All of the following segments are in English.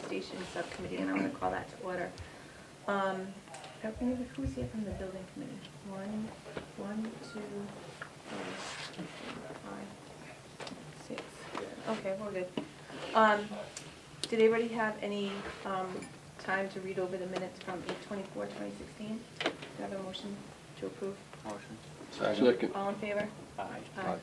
police station subcommittee, and I'm gonna call that to order. Who's here from the building committee? One, two, three, 4, 5, 6, 7. Okay, we're good. Did anybody have any time to read over the minutes from 8/24/2016? Do I have a motion to approve? Motion. Second. All in favor? Aye. Aye.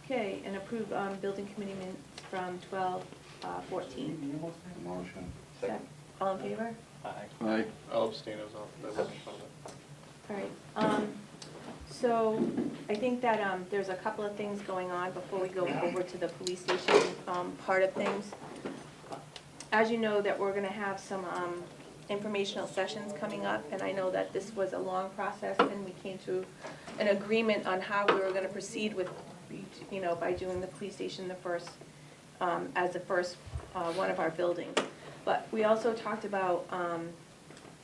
Okay, and approve building committee minutes from 12/14. Motion. Second. All in favor? Aye. Aye. I'll abstain as well. I wasn't part of it. All right. So I think that there's a couple of things going on before we go over to the police station part of things. As you know, that we're going to have some informational sessions coming up, and I know that this was a long process, and we came to an agreement on how we were going to proceed with, you know, by doing the police station the first, as the first one of our buildings. But we also talked about,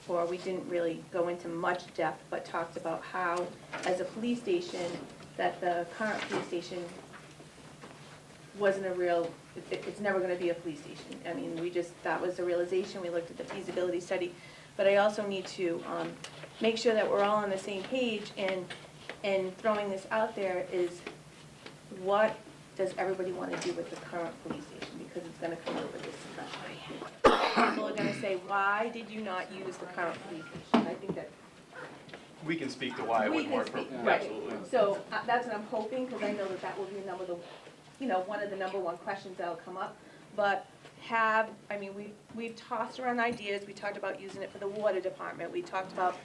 or we didn't really go into much depth, but talked about how, as a police station, that the current police station wasn't a real, it's never gonna be a police station. I mean, that was the realization, we looked at the feasibility study. But I also need to make sure that we're all on the same page, and throwing this out there is, what does everybody wanna do with the current police station? Because it's gonna come over this discussion. People are gonna say, why did you not use the current police station? I think that We can speak to why it we wouldn't can work. speak, for- right. Absolutely. So that's what I'm hoping, because I know that that will be one of the number one questions that'll come up. But we've tossed around ideas. We talked about using it for the water department. We talked about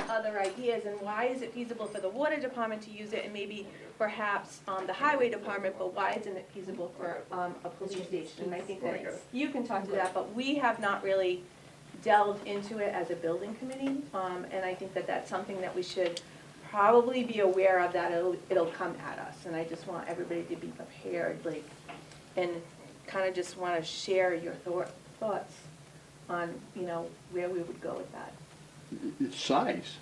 other ideas, and why is it feasible for the water department to use it, and maybe perhaps the highway department, but why isn't it feasible for a police station? And I think that you can talk to that, but we have not really delved into it as a building committee, and I think that that's something that we should probably be aware of, that it'll come at us, and I just want everybody to be prepared, and kind of just want to share your thoughts on, where we would go with that. It's size.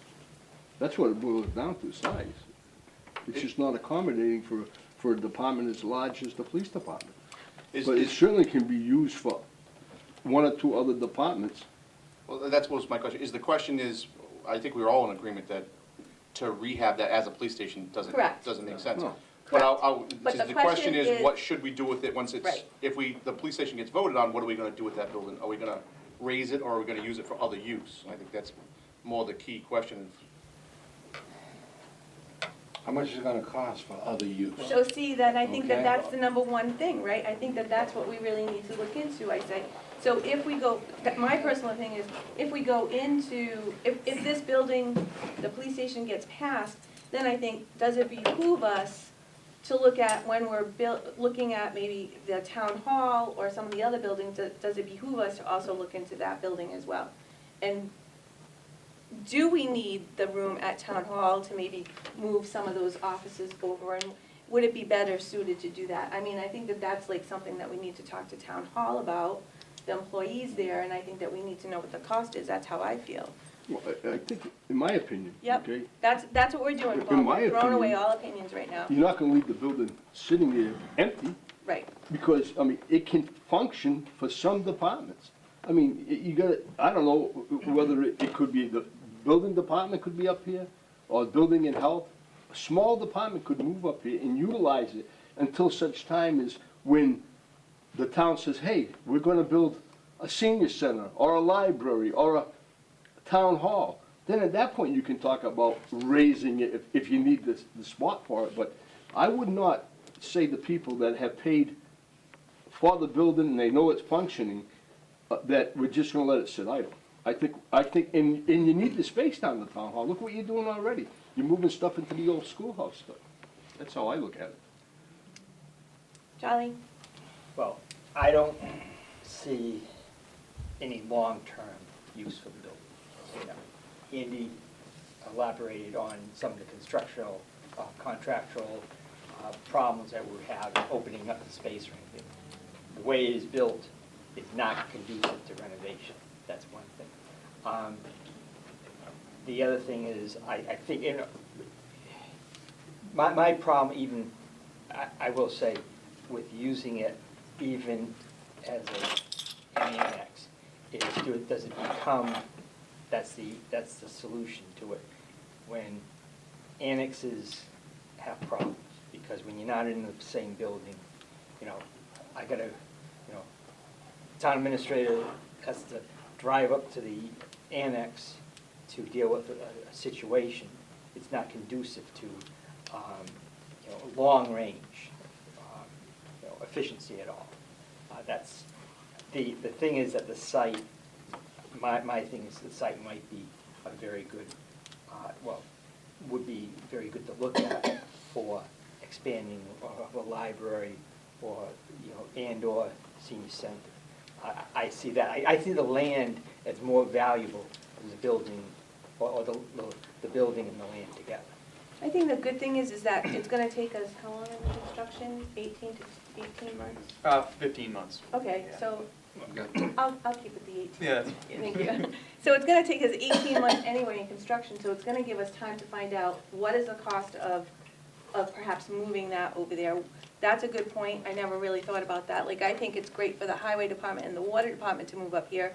That's what it boils down to, size. It's just not accommodating for a department as large as the police department. But it certainly can be used for one or two other departments. Well, that was my question. The question is, I think we were all in agreement that to rehab that as a police station Correct. doesn't make sense. No. But the the question question is, is- what should we do with it once it's, Right. if the police station gets voted on, what are we gonna do with that building? Are we gonna raise it, or are we gonna use it for other use? I think that's more the key question. How much is it gonna cost for other use? So see, that I think that Okay. that's the number one thing, right? I think that that's what we really need to look into, I say. So if we go, my personal opinion is, if we go into, if this building, the police station gets passed, then I think, does it behoove us to look at, when we're looking at maybe the town hall or some of the other buildings, does it behoove us to also look into that building as well? And do we need the room at town hall to maybe move some of those offices over, and would it be better suited to do that? I mean, I think that that's like something that we need to talk to town hall about, the employees there, and I think that we need to know what the cost is. That's how I feel. Well, I think, in my opinion, Yep. okay, That's what we're doing, In Paul. my We're throwing away opinion- all opinions right now. you're not gonna leave the building sitting there empty, Right. because, it can function for some departments. You gotta, I don't know whether it could be, the building department could be up here, or building and health. A small department could move up here and utilize it until such time as when the town says, hey, we're gonna build a senior center, or a library, or a town hall. Then at that point, you can talk about raising it if you need the spot for it. But I would not say to people that have paid for the building and they know it's functioning, that we're just gonna let it sit idle. I think, and you need the space down in the town hall. Look what you're doing already. You're moving stuff into the old schoolhouse stuff. That's how I look at it. Charlie? Well, I don't see any long-term use for the building. Andy elaborated on some of the constructional, contractual problems that we have opening up the space or anything. The way it is built is not conducive to renovation. That's one thing. The other thing is, I think, my problem even, I will say, with using it even as an annex, does it become, that's the solution to it. When annexes have problems, because when you're not in the same building, you know, I gotta, you know, town administrator has to drive up to the annex to deal with a situation. It's not conducive to, you know, long range, you know, efficiency at all. That's, the thing is that the site, my thing is the site might be a very good, well, would be very good to look at for expanding of a library or, you know, and/or senior center. I see that, I see the land as more valuable than the building, or the building and the land together. I think the good thing is that it's gonna take us, how long in the construction? 18 to 18 months? 15 months. Okay, Yeah. so Okay. I'll keep it the 18. Yeah. Thank you. So it's gonna take us 18 months anyway in construction, so it's gonna give us time to find out what is the cost of perhaps moving that over there. That's a good point, I never really thought about that. Like, I think it's great for the highway department and the water department to move up here,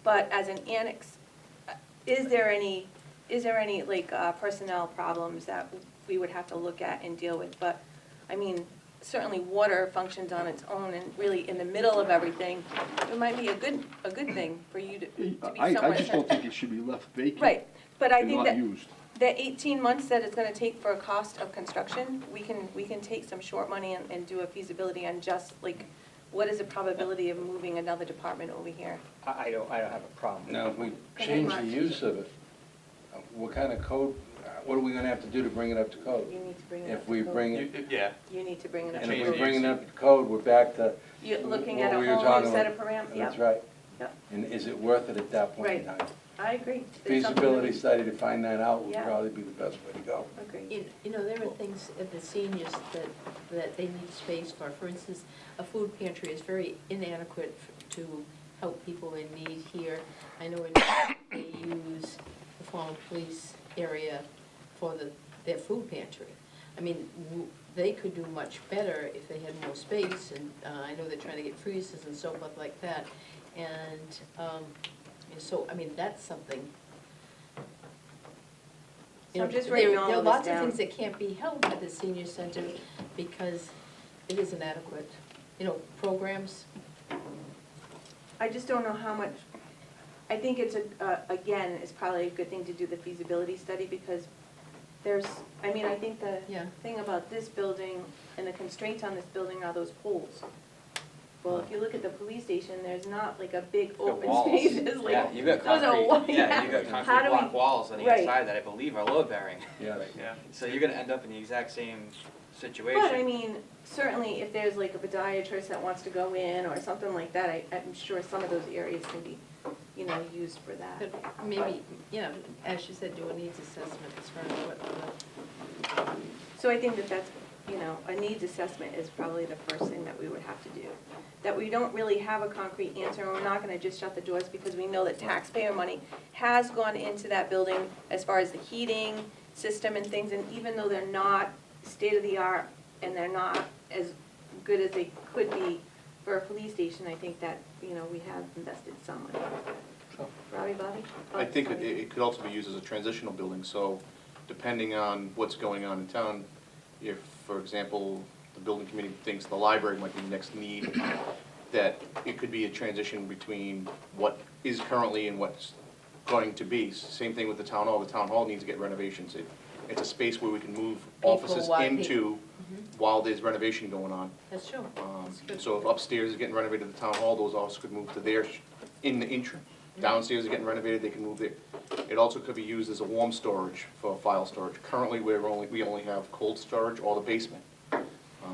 but as an annex, is there any like personnel problems that we would have to look at and deal with? But, I mean, certainly water functions on its own, and really in the middle of everything, it might be a good thing for you to be somewhat. I just don't think it should be left vacant. Right, but I and think not that used. the 18 months that it's gonna take for a cost of construction, we can take some short money and do a feasibility on just, like, what is the probability of moving another department over here? I don't have a problem. Now, if we change the use of it, what kind of code, what are we gonna have to do to bring it up to code? You need to bring it up If to we code. bring it, Yeah. You need to bring it up and to if code. we bring it up to code, we're back to. You're looking what at a we were whole talking new set about. of parameters, That's yeah. right. Yep. And is it worth it at that point in Right. time? I agree. It's something that Feasibility we- study to find that out would Yeah. probably be the best way to go. Agree. You know, there are things at the seniors that they need space for. For instance, a food pantry is very inadequate to help people in need here. I know they use the former police area for their food pantry. I mean, they could do much better if they had more space, and I know they're trying to get freezers and so forth like that. And so, I mean, that's something. So I'm just writing all There are of this lots of down. things that can't be held at the senior center because it is inadequate. You know, programs, I just don't know how much, I think it's again, it's probably a good thing to do the feasibility study, because there's, I mean, I think the Yeah. thing about this building and the constraints on this building are those poles. Well, if you look at the police station, there's not like a big open spaces, like, Yeah, you've got those are wa- concrete, yeah, you've got How concrete do block we- walls on the right. inside that I believe are load bearing. Yes. Yeah. So you're gonna end up in the exact same situation. But I mean, certainly if there's like a podiatrist that wants to go in or something like that, I'm sure some of those areas can be, you know, used for that. but maybe, you know, as you said, do a needs assessment as far as what the So I think that that's, you know, a needs assessment is probably the first thing that we would have to do. That we don't really have a concrete answer, and we're not gonna just shut the doors, because we know that taxpayer money has gone into that building as far as the heating system and things, and even though they're not state-of-the-art and they're not as good as they could be for a police station, I think that, you know, we have invested some money. Bobby? I think sorry. it could also be used as a transitional building, so depending on what's going on in town, if, for example, the building committee thinks the library might be the next need, that it could be a transition between what is currently and what's going to be. Same thing with the town hall needs to get renovations. It's a space where we can move offices while into while there's renovation going on. That's true. That's good. So if upstairs is getting renovated at the town hall, those offices could move to there in the interim. Downstairs is getting renovated, they can move there. It also could be used as a warm storage for file storage. Currently, we only have cold storage or the basement.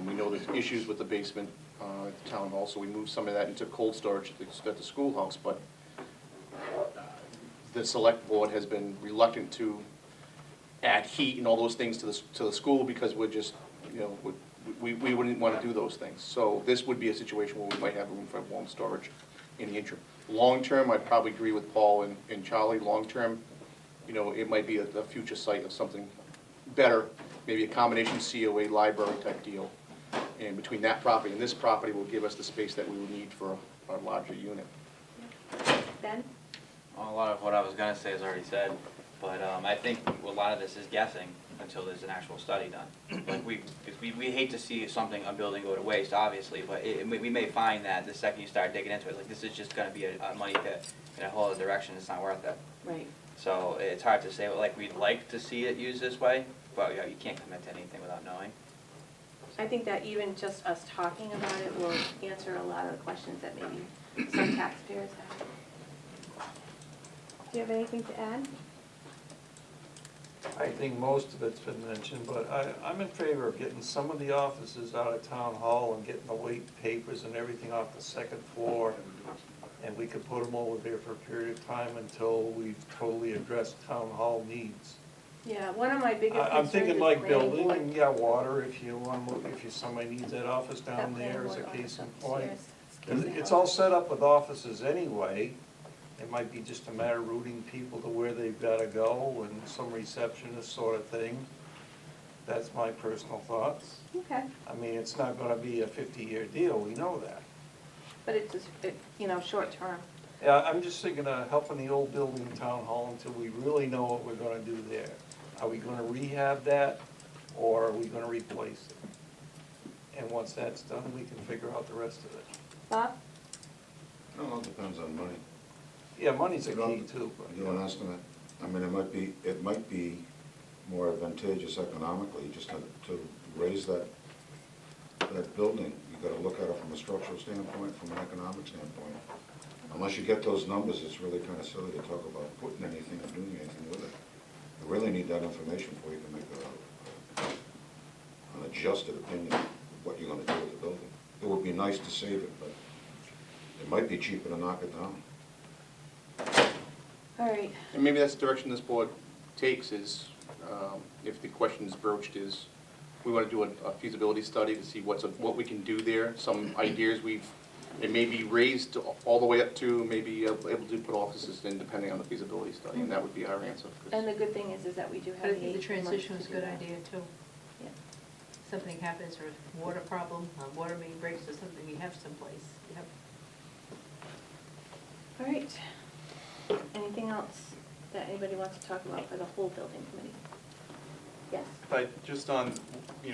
We know there's issues with the basement at the town hall, so we moved some of that into cold storage at the schoolhouse, but the select board has been reluctant to add heat and all those things to the school, because we're just, you know, we wouldn't want to do those things. So this would be a situation where we might have room for warm storage in the interim. Long-term, I'd probably agree with Paul and Charlie. Long-term, you know, it might be a future site of something better, maybe a combination COA library type deal. And between that property and this property will give us the space that we would need for a larger unit. Ben? Well, a lot of what I was gonna say is already said, but I think a lot of this is guessing until there's an actual study done. Like because we hate to see something, a building go to waste, obviously, but we may find that the second you start digging into it, like this is just gonna be a money pit in a whole other direction, it's not worth it. Right. So it's hard to say, like, we'd like to see it used this way, but yeah, you can't commit to anything without knowing. I think that even just us talking about it will answer a lot of the questions that maybe some taxpayers have. Do you have anything to add? I think most of it's been mentioned, but I'm in favor of getting some of the offices out of town hall and getting the weight papers and everything off the second floor. And we could put them over there for a period of time until we've totally addressed town hall needs. Yeah, one of my biggest concerns I'm is thinking like planning building, board. and yeah, water, if you want, if somebody needs that office That down planning there as a board case in office point. upstairs. It's all set up with offices anyway. It might be just a matter of routing people to where they've gotta go and some receptionist sort of thing. That's my personal thoughts. Okay, I mean, it's not gonna be a 50-year deal, we know that. but it's just, short term. Yeah, I'm just thinking of helping the old building in town hall until we really know what we're gonna do there. Are we gonna rehab that, or are we gonna replace it? And once that's done, we can figure out the rest of it. Bob? No, it all depends on money. Yeah, money's a You know, key too, but. You know, an estimate, I mean, it might be more advantageous economically just to raise that building. You gotta look at it from a structural standpoint, from an economic standpoint. Unless you get those numbers, it's really kinda silly to talk about putting anything or doing anything with it. You really need that information before you can make an adjusted opinion of what you're gonna do with the building. It would be nice to save it, but it might be cheaper to knock it down. All right, And maybe that's the direction this board takes is, if the question is broached is, we want to do a feasibility study to see what we can do there, some ideas it may be raised all the way up to maybe able to put offices in depending on the feasibility study, and that would be our answer. and the good thing is that we do have But I the think the 18 months transition to is a do good that. idea too. Yeah. Something happens or a water problem, a water main breaks or something, you have someplace. You have All right. Anything else that anybody wants to talk about for the whole building committee? Yes. But just on,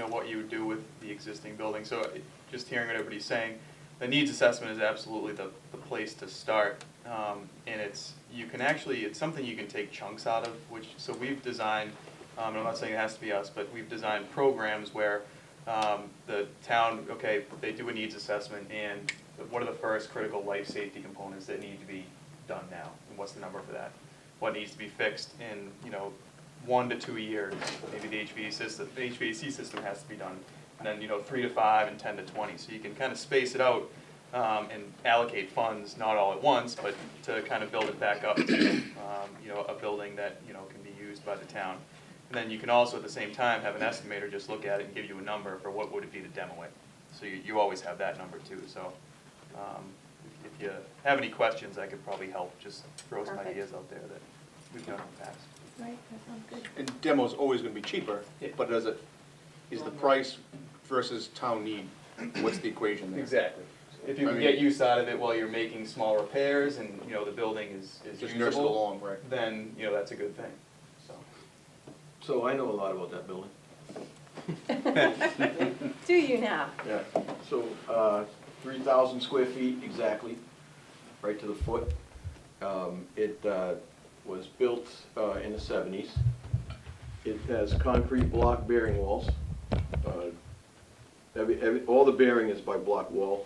what you would do with the existing building, so just hearing what everybody's saying, the needs assessment is absolutely the place to start. And it's something you can take chunks out of, so we've designed, and I'm not saying it has to be us, but we've designed programs where the town, they do a needs assessment, and what are the first critical life safety components that need to be done now, and what's the number for that? What needs to be fixed in, 1 to 2 years, maybe the HVAC system has to be done, and then, 3 to 5 and 10 to 20, so you can kind of space it out and allocate funds, not all at once, but to kind of build it back up to, a building that, can be used by the town. And then you can also, at the same time, have an estimator just look at it and give you a number for what would it be to demo it. So you always have that number too, so if you have any questions, I could probably help, just throw some Perfect. ideas out there that we've done in the past. Right, that sounds good. And demo's always going to be cheaper, but is the price versus town need, what's the equation there? Exactly. If you can get use out of it while you're making small repairs and, the building is Just nurse it usable, along, right? then, that's a good thing, so. So I know a lot about that building. Do you now? Yeah, so, 3,000 square feet exactly, right to the foot. It was built in the 70s. It has concrete block bearing walls. All the bearing is by block wall.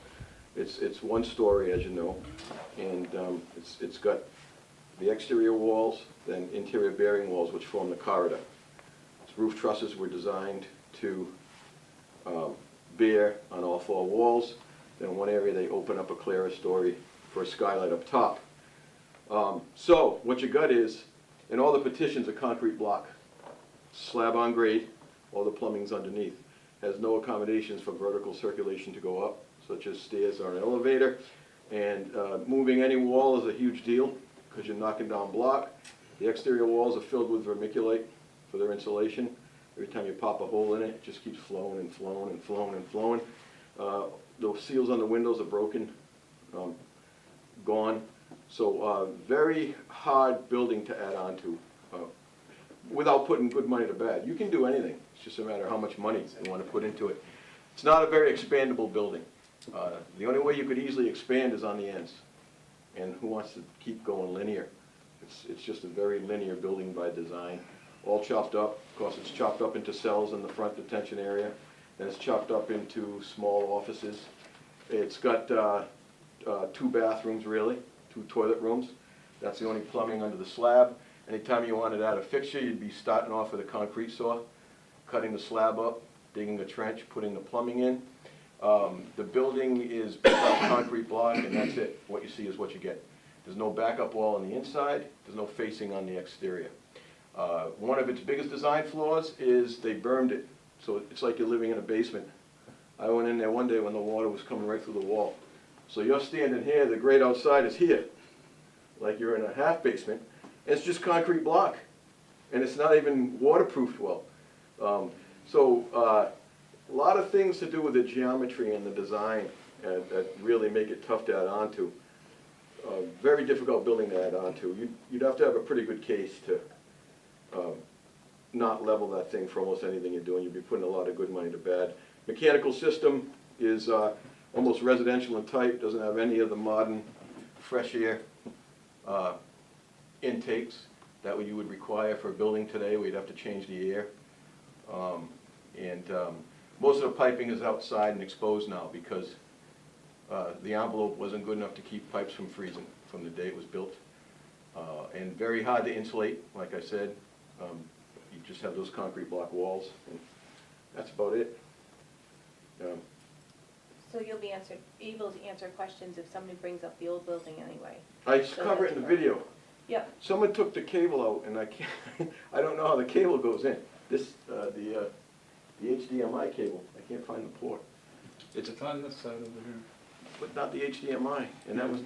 It's one story, as you know, and it's got the exterior walls, then interior bearing walls, which form the corridor. Its roof trusses were designed to bear on all 4 walls. Then in one area, they open up a clearer story for a skylight up top. So what you got is, in all the petitions, a concrete block, slab on grade, all the plumbing's underneath. Has no accommodations for vertical circulation to go up, such as stairs or an elevator. And moving any wall is a huge deal, because you're knocking down block. The exterior walls are filled with vermiculite for their insulation. Every time you pop a hole in it, it just keeps flowing and flowing and flowing and flowing. The seals on the windows are broken, gone. So, very hard building to add on to, without putting good money to bad. You can do anything, it's just a matter of how much money you want to put into it. It's not a very expandable building. The only way you could easily expand is on the ends. And who wants to keep going linear? It's just a very linear building by design, all chopped up. Of course, it's chopped up into cells in the front detention area, and it's chopped up into small offices. It's got 2 bathrooms, really, 2 toilet rooms. That's the only plumbing under the slab. Anytime you wanted to add a fixture, you'd be starting off with a concrete saw, cutting the slab up, digging a trench, putting the plumbing in. The building is built on concrete block, and that's it. What you see is what you get. There's no backup wall on the inside, there's no facing on the exterior. One of its biggest design flaws is they bermed it, so it's like you're living in a basement. I went in there one day when the water was coming right through the wall. So you're standing here, the grade outside is here, like you're in a half basement. It's just concrete block, and it's not even waterproofed well. A lot of things to do with the geometry and the design that really make it tough to add on to. Very difficult building to add on to. You'd have to have a pretty good case to not level that thing for almost anything you're doing. You'd be putting a lot of good money to bad. Mechanical system is almost residential in type, doesn't have any of the modern fresh air intakes that you would require for a building today. We'd have to change the air. Most of the piping is outside and exposed now because the envelope wasn't good enough to keep pipes from freezing from the day it was built. And very hard to insulate, like I said. You just have those concrete block walls, and that's about it. So you'll be able to answer questions if somebody brings up the old building anyway. I So cover it in the that's- video. Yep. Someone took the cable out, and I can't, I don't know how the cable goes in. This, the HDMI cable, I can't find the port. It's on this side over here. but not the HDMI, and that was,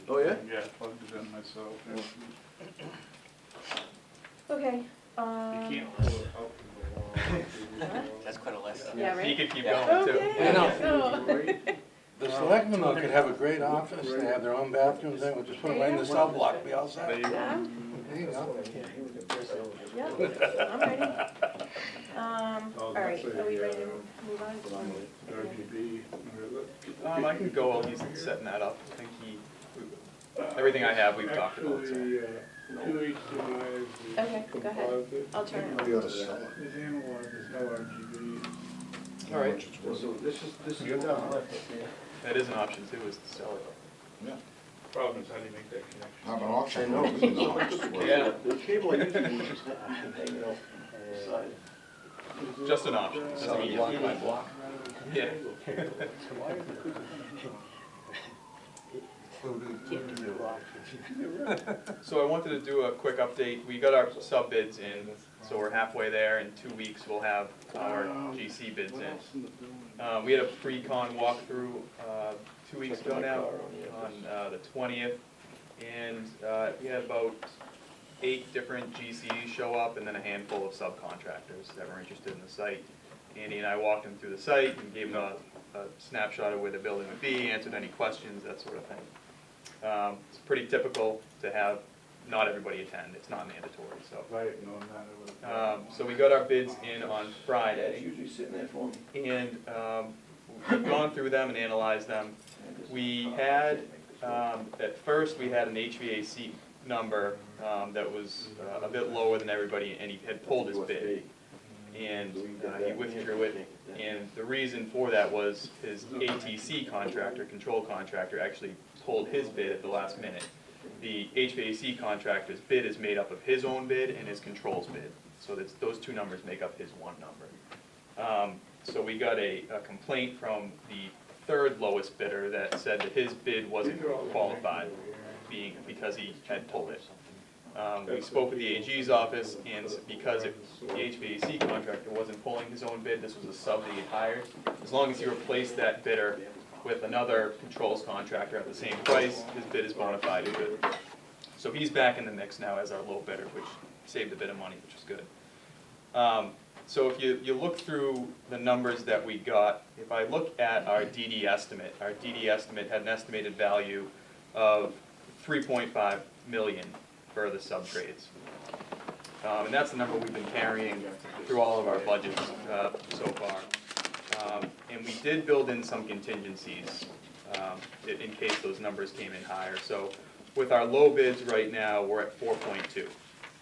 oh yeah? Yeah, plugged it in myself. Okay, You can't pull it out from the wall. That's quite a list. Yeah, right? You could keep going too. Okay. I know. So- The selectmen though could have a great office, they have their own bathrooms, they would just put them right in the cell block, be all set. There you go. Yeah, There you go. yeah, I'm ready. All right, are we ready to move on? Do you want me- RGB, I can go while he's setting that up. I think everything I have, we've talked about, so. Two HDMIs. Okay, go ahead. I'll turn it you on. ought to sell it. There's analog, there's no RGB. All right, so this is good. That is an option too, is to sell it. Yeah. Problem is, how do you make that connection? Have an auction. I know. We can know how much it's worth. Yeah. The cable I usually use is hanging out side. Just an option. Doesn't mean you have to buy block. Yeah. So I wanted to do a quick update. We got our sub bids in, so we're halfway there. In 2 weeks, we'll have our GC bids in. We had a pre-con walkthrough 2 weeks ago now, on the 20th, and we had about 8 different GCs show up, and then a handful of subcontractors that were interested in the site. Andy and I walked them through the site and gave them a snapshot of where the building would be, answered any questions, that sort of thing. It's pretty typical to have not everybody attend, it's not mandatory, so. Right, no, not. So we got our bids in on It's Friday, usually sitting there for me. and we've gone through them and analyzed them. We had, at first, we had an HVAC number that was a bit lower than everybody, and he had pulled his bid. And he withdrew it, and the reason for that was his ATC contractor, control contractor, actually pulled his bid at the last minute. The HVAC contractor's bid is made up of his own bid and his controls bid, so that's, those 2 numbers make up his 1 number. So we got a complaint from the 3rd lowest bidder that said that his bid wasn't qualified, because he had pulled it. We spoke with the AG's office, and because the HVAC contractor wasn't pulling his own bid, this was a sub that he hired. As long as you replace that bidder with another controls contractor at the same price, his bid is bona fide and good. So he's back in the mix now as our low bidder, which saved a bit of money, which is good. So if you look through the numbers that we got, if I look at our DD estimate had an estimated value of 3.5 million for the sub-trades. And that's the number we've been carrying through all of our budgets so far. And we did build in some contingencies in case those numbers came in higher. So with our low bids right now, we're at 4.2.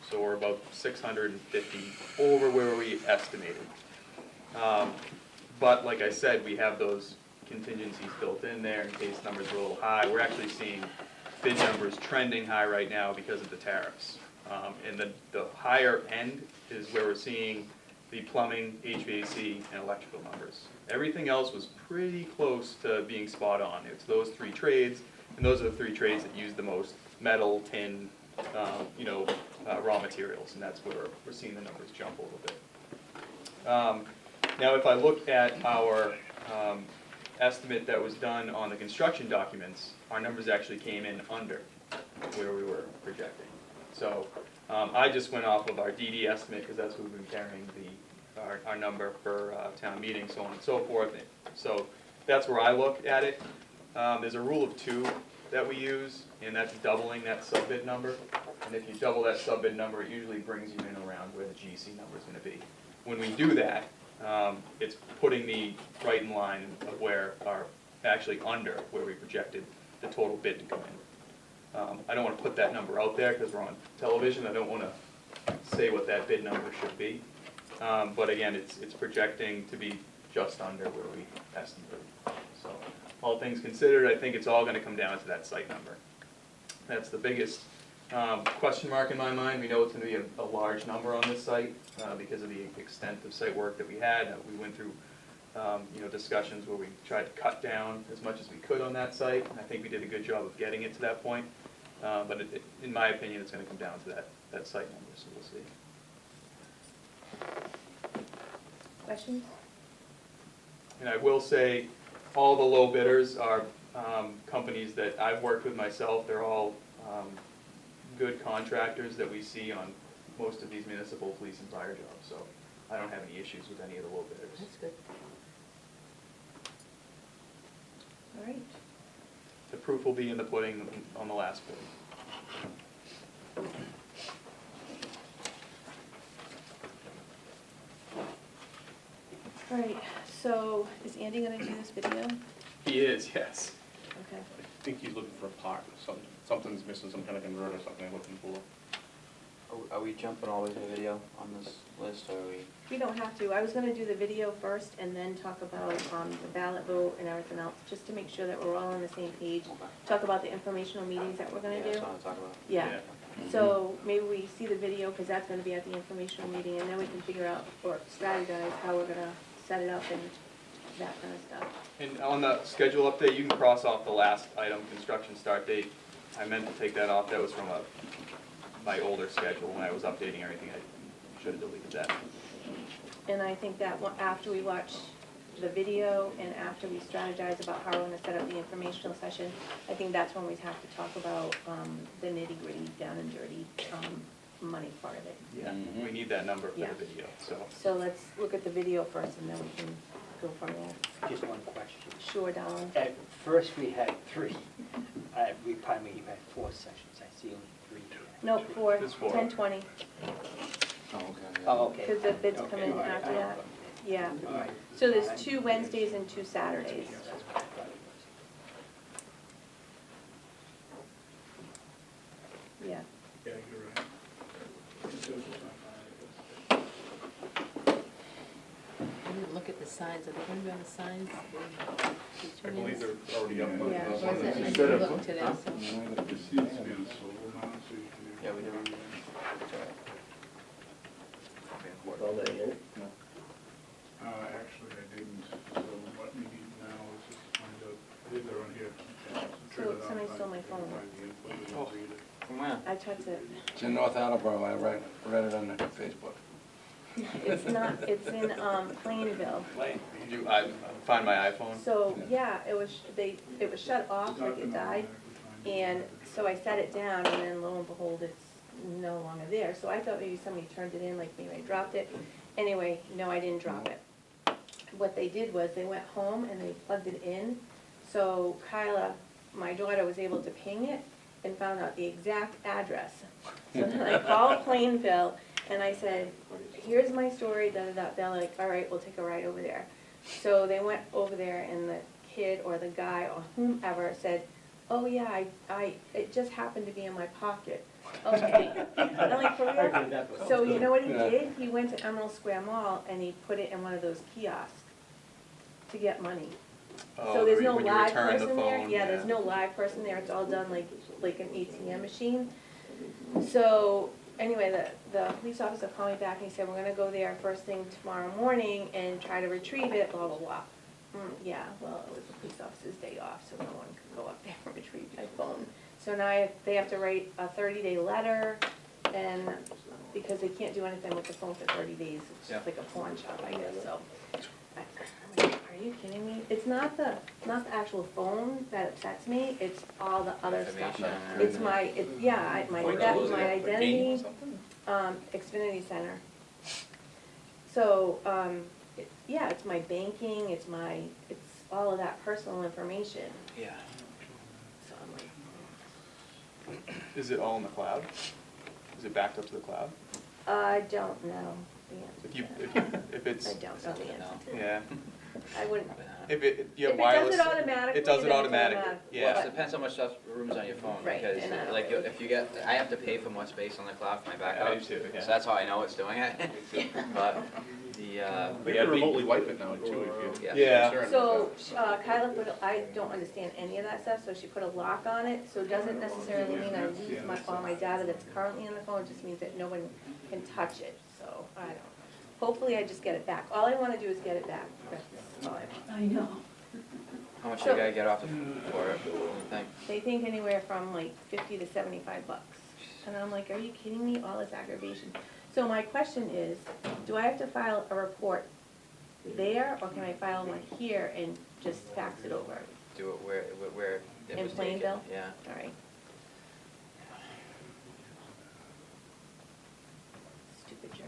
So we're about 650 over where we estimated. But like I said, we have those contingencies built in there in case numbers are a little high. We're actually seeing bid numbers trending high right now because of the tariffs. And the higher end is where we're seeing the plumbing, HVAC, and electrical numbers. Everything else was pretty close to being spot on. It's those three trades, and those are the three trades that use the most metal, tin, raw materials, and that's where we're seeing the numbers jump a little bit. Now, if I look at our estimate that was done on the construction documents, our numbers actually came in under where we were projecting. So I just went off of our DD estimate because that's what we've been carrying our number for town meeting, so on and so forth. So that's where I look at it. There's a rule of 2 that we use, and that's doubling that sub-bid number. And if you double that sub-bid number, it usually brings you in around where the GC number is going to be. When we do that, it's putting me right in line of where our, actually under where we projected the total bid to come in. I don't want to put that number out there because we're on television. I don't want to say what that bid number should be. But again, it's projecting to be just under where we estimated. So all things considered, I think it's all going to come down to that site number. That's the biggest question mark in my mind. We know it's going to be a large number on this site because of the extent of site work that we had. We went through discussions where we tried to cut down as much as we could on that site. And I think we did a good job of getting it to that point. But in my opinion, it's going to come down to that site number, so we'll see. Questions? And I will say, all the low bidders are companies that I've worked with myself. They're all good contractors that we see on most of these municipal police and fire jobs. So I don't have any issues with any of the low bidders. That's good. All right. The proof will be in the pudding on the last bid. All right, so is Andy gonna do this video? He is, yes. Okay. I think he's looking for a part, something's missing, some kind of converter or something I'm looking for. Are we jumping always to video on this list, or are we? We don't have to. I was gonna do the video first and then talk about the ballot vote and everything else, just to make sure that we're all on the same page. Talk about the informational meetings that we're gonna Yeah, do. that's what I want to talk about. Yeah, so maybe we see the video, because that's gonna be at the informational meeting, and then we can figure out, or strategize how we're gonna set it up and that kind of stuff. And on the schedule update, you can cross off the last item, construction start date. I meant to take that off. That was from my older schedule when I was updating everything. I should have deleted that. And I think that after we watch the video and after we strategize about how we're gonna set up the informational session, I think that's when we have to talk about the nitty-gritty, down and dirty, money part of it. Yeah, we need that number for Yeah. the video, so. So let's look at the video first and then we can go from there. Just one question. Sure, Donald. At first, we had 3. We probably had 4 sessions. I see only 3. No, four, It's four. 10:20, Oh, okay. Oh, okay. because the bids come in Okay. after that. Yeah. All right. So there's 2 Wednesdays and 2 Saturdays. That's what I thought it was. Yeah. Yeah, you're right. I didn't look at the signs. Are they going to be on the signs? I believe they're already up. Yeah. Was it? I didn't look today, so. It seems to be on solo now, so you can. Yeah, we do. Actually, I didn't, so what we need now is just to find out, they're on here. So somebody stole my phone. Oh. From where? I tried to, It's in North Attleboro, I read it on Facebook. it's not, it's in Plainville. I find my iPhone. So, yeah, it was shut off, like it died, and so I set it down, and then lo and behold, it's no longer there. So I thought maybe somebody turned it in, like maybe I dropped it. Anyway, no, I didn't drop it. What they did was, they went home and they plugged it in, so Kyla, my daughter, was able to ping it, and found out the exact address. So then I called Plainville, and I said, here's my story, da-da-da. They're like, all right, we'll take a ride over there. So they went over there, and the kid or the guy or whomever said, oh yeah, it just happened to be in my pocket. Okay. And I'm like, for real? So you know what he did? He went to Emerald Square Mall and he put it in one of those kiosks to get money. So there's no when you live return the person there? phone, Yeah, there's no live person there, it's all done like an ATM machine. So, anyway, the police officer called me back and he said, we're gonna go there first thing tomorrow morning and try to retrieve it, blah, blah, blah. Yeah, well, it was the police officer's day off, so no one could go up there and retrieve my phone. So now they have to write a 30-day letter, and because they can't do anything with the phone for 30 days, it's just like a pawn shop, I guess, so. I'm like, are you kidding me? It's not the actual phone that upsets me, it's all the other stuff. Information. It's my, my identity, Xfinity Center. So, yeah, it's my banking, it's all of that personal information. Yeah. So I'm like, Is it all in the cloud? Is it backed up to the cloud? I don't know the If you, answer to that. if it's, I don't know the answer to that. yeah, I wouldn't, if you if have it wireless. does it automatically, It does it then it's automatically, automatic. Well, yeah. it depends how much stuff room's on your phone, Right, because and I don't like really- if you get, I have to pay for more space on the cloud for my I backup. do too, yeah. So that's how I know it's doing it. But the, But you can remotely wipe it now too, if you. Yeah. Yeah. concerned So, about Kyla put, I don't understand any of that stuff, so she put a lock on it, so it doesn't necessarily mean I lose all my data that's currently in the phone, it just means that no one can touch it, so, I don't. Hopefully I just get it back, all I wanna do is get it back, that's all I want. I know. how much do So- you gotta get off for it, you think? They think anywhere from like 50 to 75 bucks. And I'm like, are you kidding me? All this aggravation. So my question is, do I have to file a report there, or can I file one here and just fax it over? Do it where it In was taken? Plainville? Yeah. All right. Stupid jerk.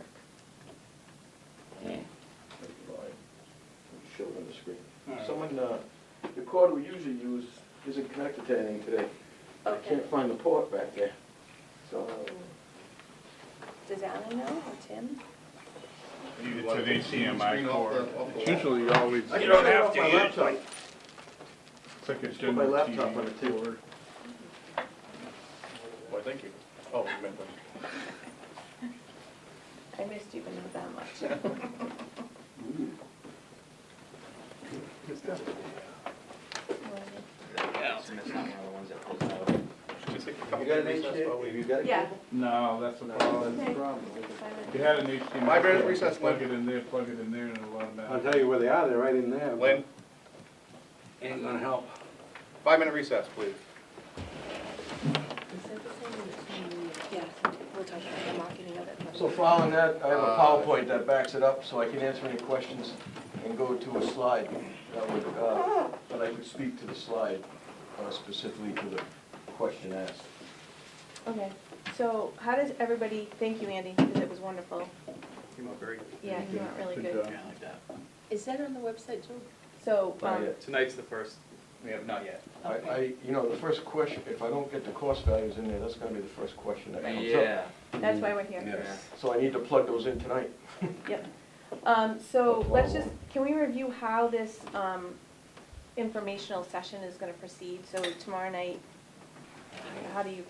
Show it on the screen. All right. Someone, the cord we usually use isn't connected to anything today. I Okay. can't find the port back there. So, Does Alan know, or Tim? It's an HDMI Screen off cord. the- off the It's wall. usually always. I can turn it off my laptop. It's like a Put my general laptop TV on the table. cord. Why, thank you. Oh, you meant that. I missed you, but not that much. Assume it's not one of the ones that pulls out. Just take a couple You got an minutes, HDMI? while we- You got a Yeah. cable? No, that's the problem. Okay. Problem. If you had an HDMI. 5 minute cord, recess, Plug Lynn. it in there, plug it in there, and it'll automatically. I'll tell you where they are, they're right in there. Lynn, Ain't gonna help. 5-minute recess, please. Is that the same as Yes, we'll talk about the marketing of it. So following that, I have a PowerPoint that backs it up, so I can answer any questions and go to a slide that I could speak to the slide specifically to the question asked. Okay, so how does everybody, thank you, Andy, because it was wonderful. Came out very good. Yeah, you went really Good good. job. Yeah, like that. Is that on the website too? So, Not yet. Tonight's the first, we have not yet. The first question, if I don't get the cost values in there, that's gonna be the first question that comes up. Yeah. that's why we're here. Yes. So I need to plug those in tonight. Yep. So let's just, can we review how this, informational session is gonna proceed? So tomorrow night, how do you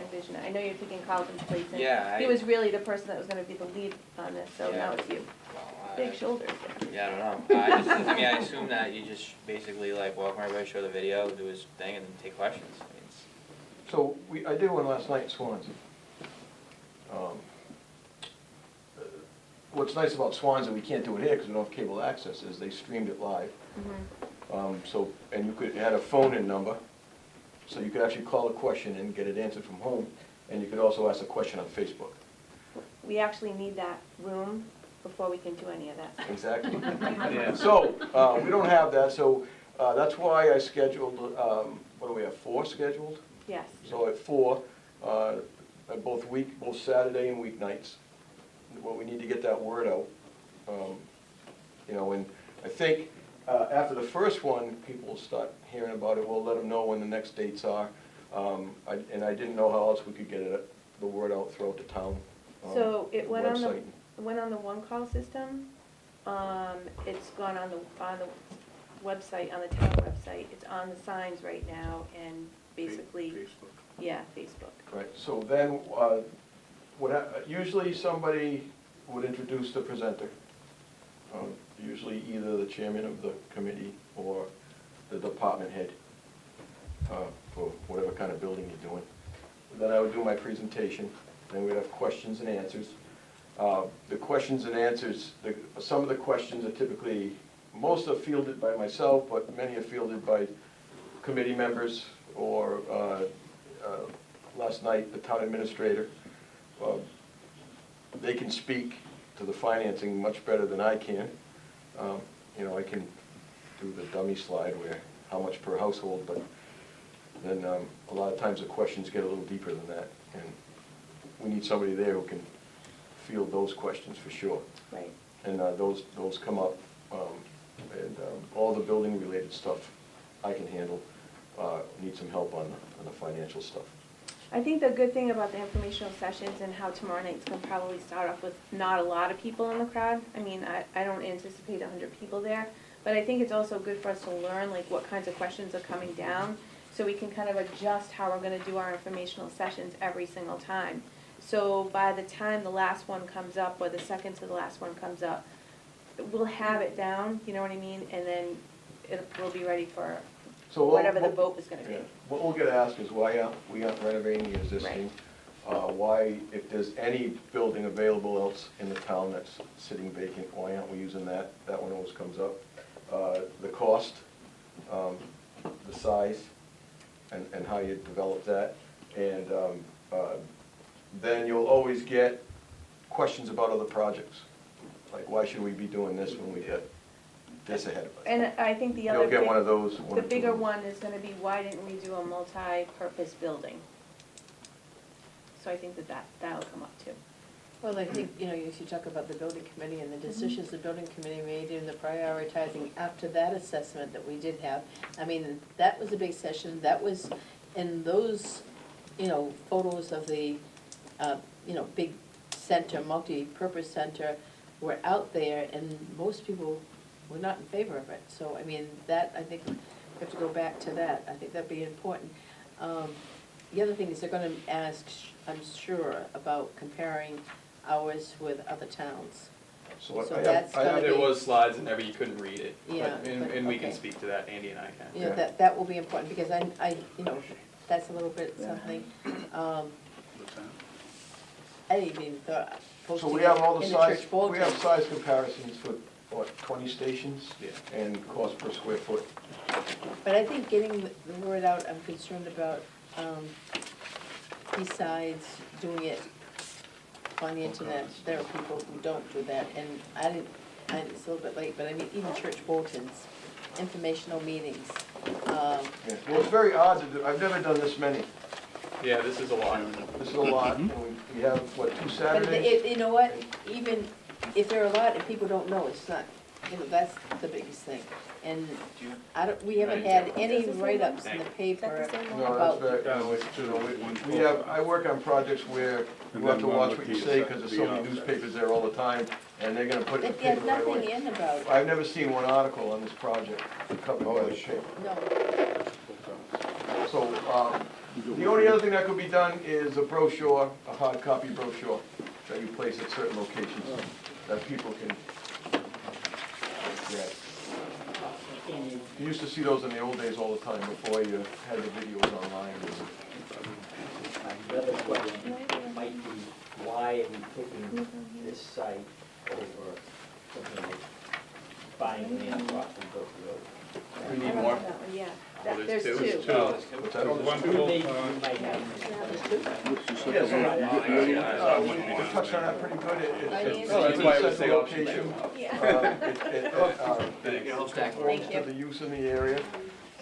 envision it? I know you're taking Carlton's place, and Yeah, he I- was really the person that was gonna be the lead on this, so now Yeah. it's you. Well, Big shoulders there. Yeah, I don't know. I mean, I assume that you just basically like welcome everybody, show the video, do his thing, and then take questions. I mean, it's- So I did one last night in Swansea. What's nice about Swansea, we can't do it here because we don't have cable access, is they streamed it live. And you had a phone-in number, so you could actually call a question and get it answered from home, and you could also ask a question on Facebook. We actually need that room before we can do any of that. Exactly. Yeah. So, we don't have that, so that's why I scheduled, what do we have, 4 scheduled? Yes. So at 4, both Saturday and weeknights. Well, we need to get that word out. And I think after the first one, people will start hearing about it. We'll let them know when the next dates are. And I didn't know how else we could get the word out throughout the town. So it went on website. it went on the one call system. It's gone on the website, on the town website. It's on the signs right now and basically, Facebook. yeah, Facebook. Right, so then, usually somebody would introduce the presenter. Usually either the chairman of the committee or the department head, for whatever kind of building you're doing. Then I would do my presentation, then we'd have questions and answers. The questions and answers, some of the questions are typically, most are fielded by myself, but many are fielded by committee members or, last night, the town administrator. They can speak to the financing much better than I can. You know, I can do the dummy slide where, how much per household, but then a lot of times the questions get a little deeper than that. And we need somebody there who can field those questions for sure. Right. And those come up, and all the building-related stuff I can handle. Need some help on the financial stuff. I think the good thing about the informational sessions and how tomorrow night's gonna probably start off with not a lot of people in the crowd. I mean, I don't anticipate 100 people there, but I think it's also good for us to learn like what kinds of questions are coming down, so we can kind of adjust how we're gonna do our informational sessions every single time. So by the time the last one comes up, or the second to the last one comes up, we'll have it down, you know what I mean, and then we'll be ready for So whatever the vote is gonna be. Yeah. What we'll get asked is why aren't we renovating the existing? Why, if there's any building available else in the town that's sitting vacant, why aren't we using that? That one always comes up. The cost, the size, and how you develop that. And then you'll always get questions about other projects. Like, why should we be doing this when we got this ahead of us? And I think the other You'll get big- one of those. the bigger one is gonna be, why didn't we do a multi-purpose building? So I think that'll come up too. Well, I think, you know, if you talk about the building committee and the decisions the building committee made and the prioritizing after that assessment that we did have, I mean, that was a big session, that was, in those, you know, photos of the, you know, big center, multi-purpose center were out there, and most people were not in favor of it. So, I mean, that, I think, we have to go back to that, I think that'd be important. The other thing is they're gonna ask, I'm sure, about comparing ours with other towns. So So I that's have- gonna There be- was slides and you couldn't read it. Yeah, And we can okay. speak to that, Andy and I can. You know, Yeah. that will be important, because I, you know, that's a little bit something, What's that? I didn't even thought, So posting we have all it the in the size, church bulletin. we have size comparisons for, what, 20 stations? Yeah. And cost per square foot. But I think getting the word out, I'm concerned about, besides doing it on the internet, there are people who don't do that, and it's a little bit late, but I mean, even church bulletins, informational meetings, Yeah. Well, it's very odd to do, I've never done this many. Yeah, this is a lot. This is a lot, and we have, what, 2 but Saturdays? you know what, even if there are a lot and people don't know, it's not, you know, that's the biggest thing. And we haven't had any write-ups in the paper Is that the same one? No, about. that's very, no, it's, you know, we have, I work on projects where you have to watch what you say, because there's so many newspapers there all the time, and they're gonna put it in the There's paper right nothing away. in about, I've never seen one article on this project covered by the paper. no, So, the only other thing that could be done is a brochure, a hard copy brochure, that you place at certain locations, that people can get. You used to see those in the old days all the time, before you had the videos online. The other question might be, why are we picking this site over something like buying land across the Brook Road? We need I don't more? know that one, yeah. Oh, There's two. What's that? Two maybe you might have. Yeah, so, we touched on that pretty good. It's Oh, that's why I would a say central option two. location. Yeah. It conforms to the use in the area.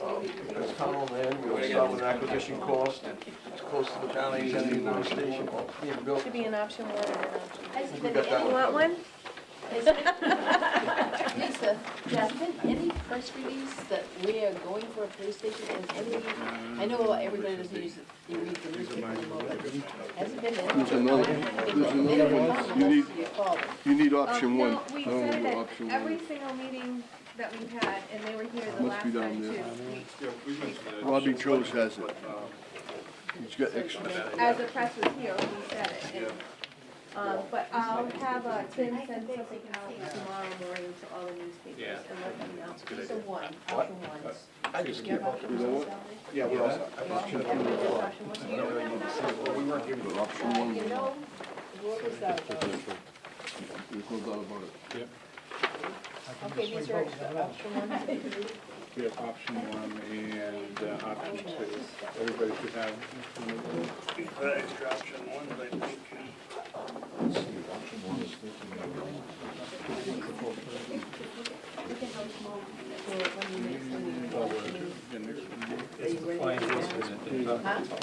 It's town land, we always start with an acquisition cost. It's close to the town, and the new station, being built. Should be an option one and an option Has two. We got that You want one? Has Lisa, has been any press release that we are going for a police station, and any, I know everybody doesn't use it, you read the newspaper anymore, but has it been any? There's another, there's another one. You need option one. No, we I don't said know it what at option every one is. single meeting that we've had, and they were here the Must be last down time there. too. Yeah, we mentioned that. Robbie Joes has it. He's got extra. As the press was here, we said it. and, but I'll have Tim send something out tomorrow morning to all the newspapers and let them know. These are one, option ones. I just You have option You know ones what? down there? Yeah, we're all set. Everybody does option ones? You don't have that? We weren't given. Option one. You know, what was that about? There's no doubt about it. Okay, these are option ones. We have option one and option two. Everybody should have. Let's see, option one is 13.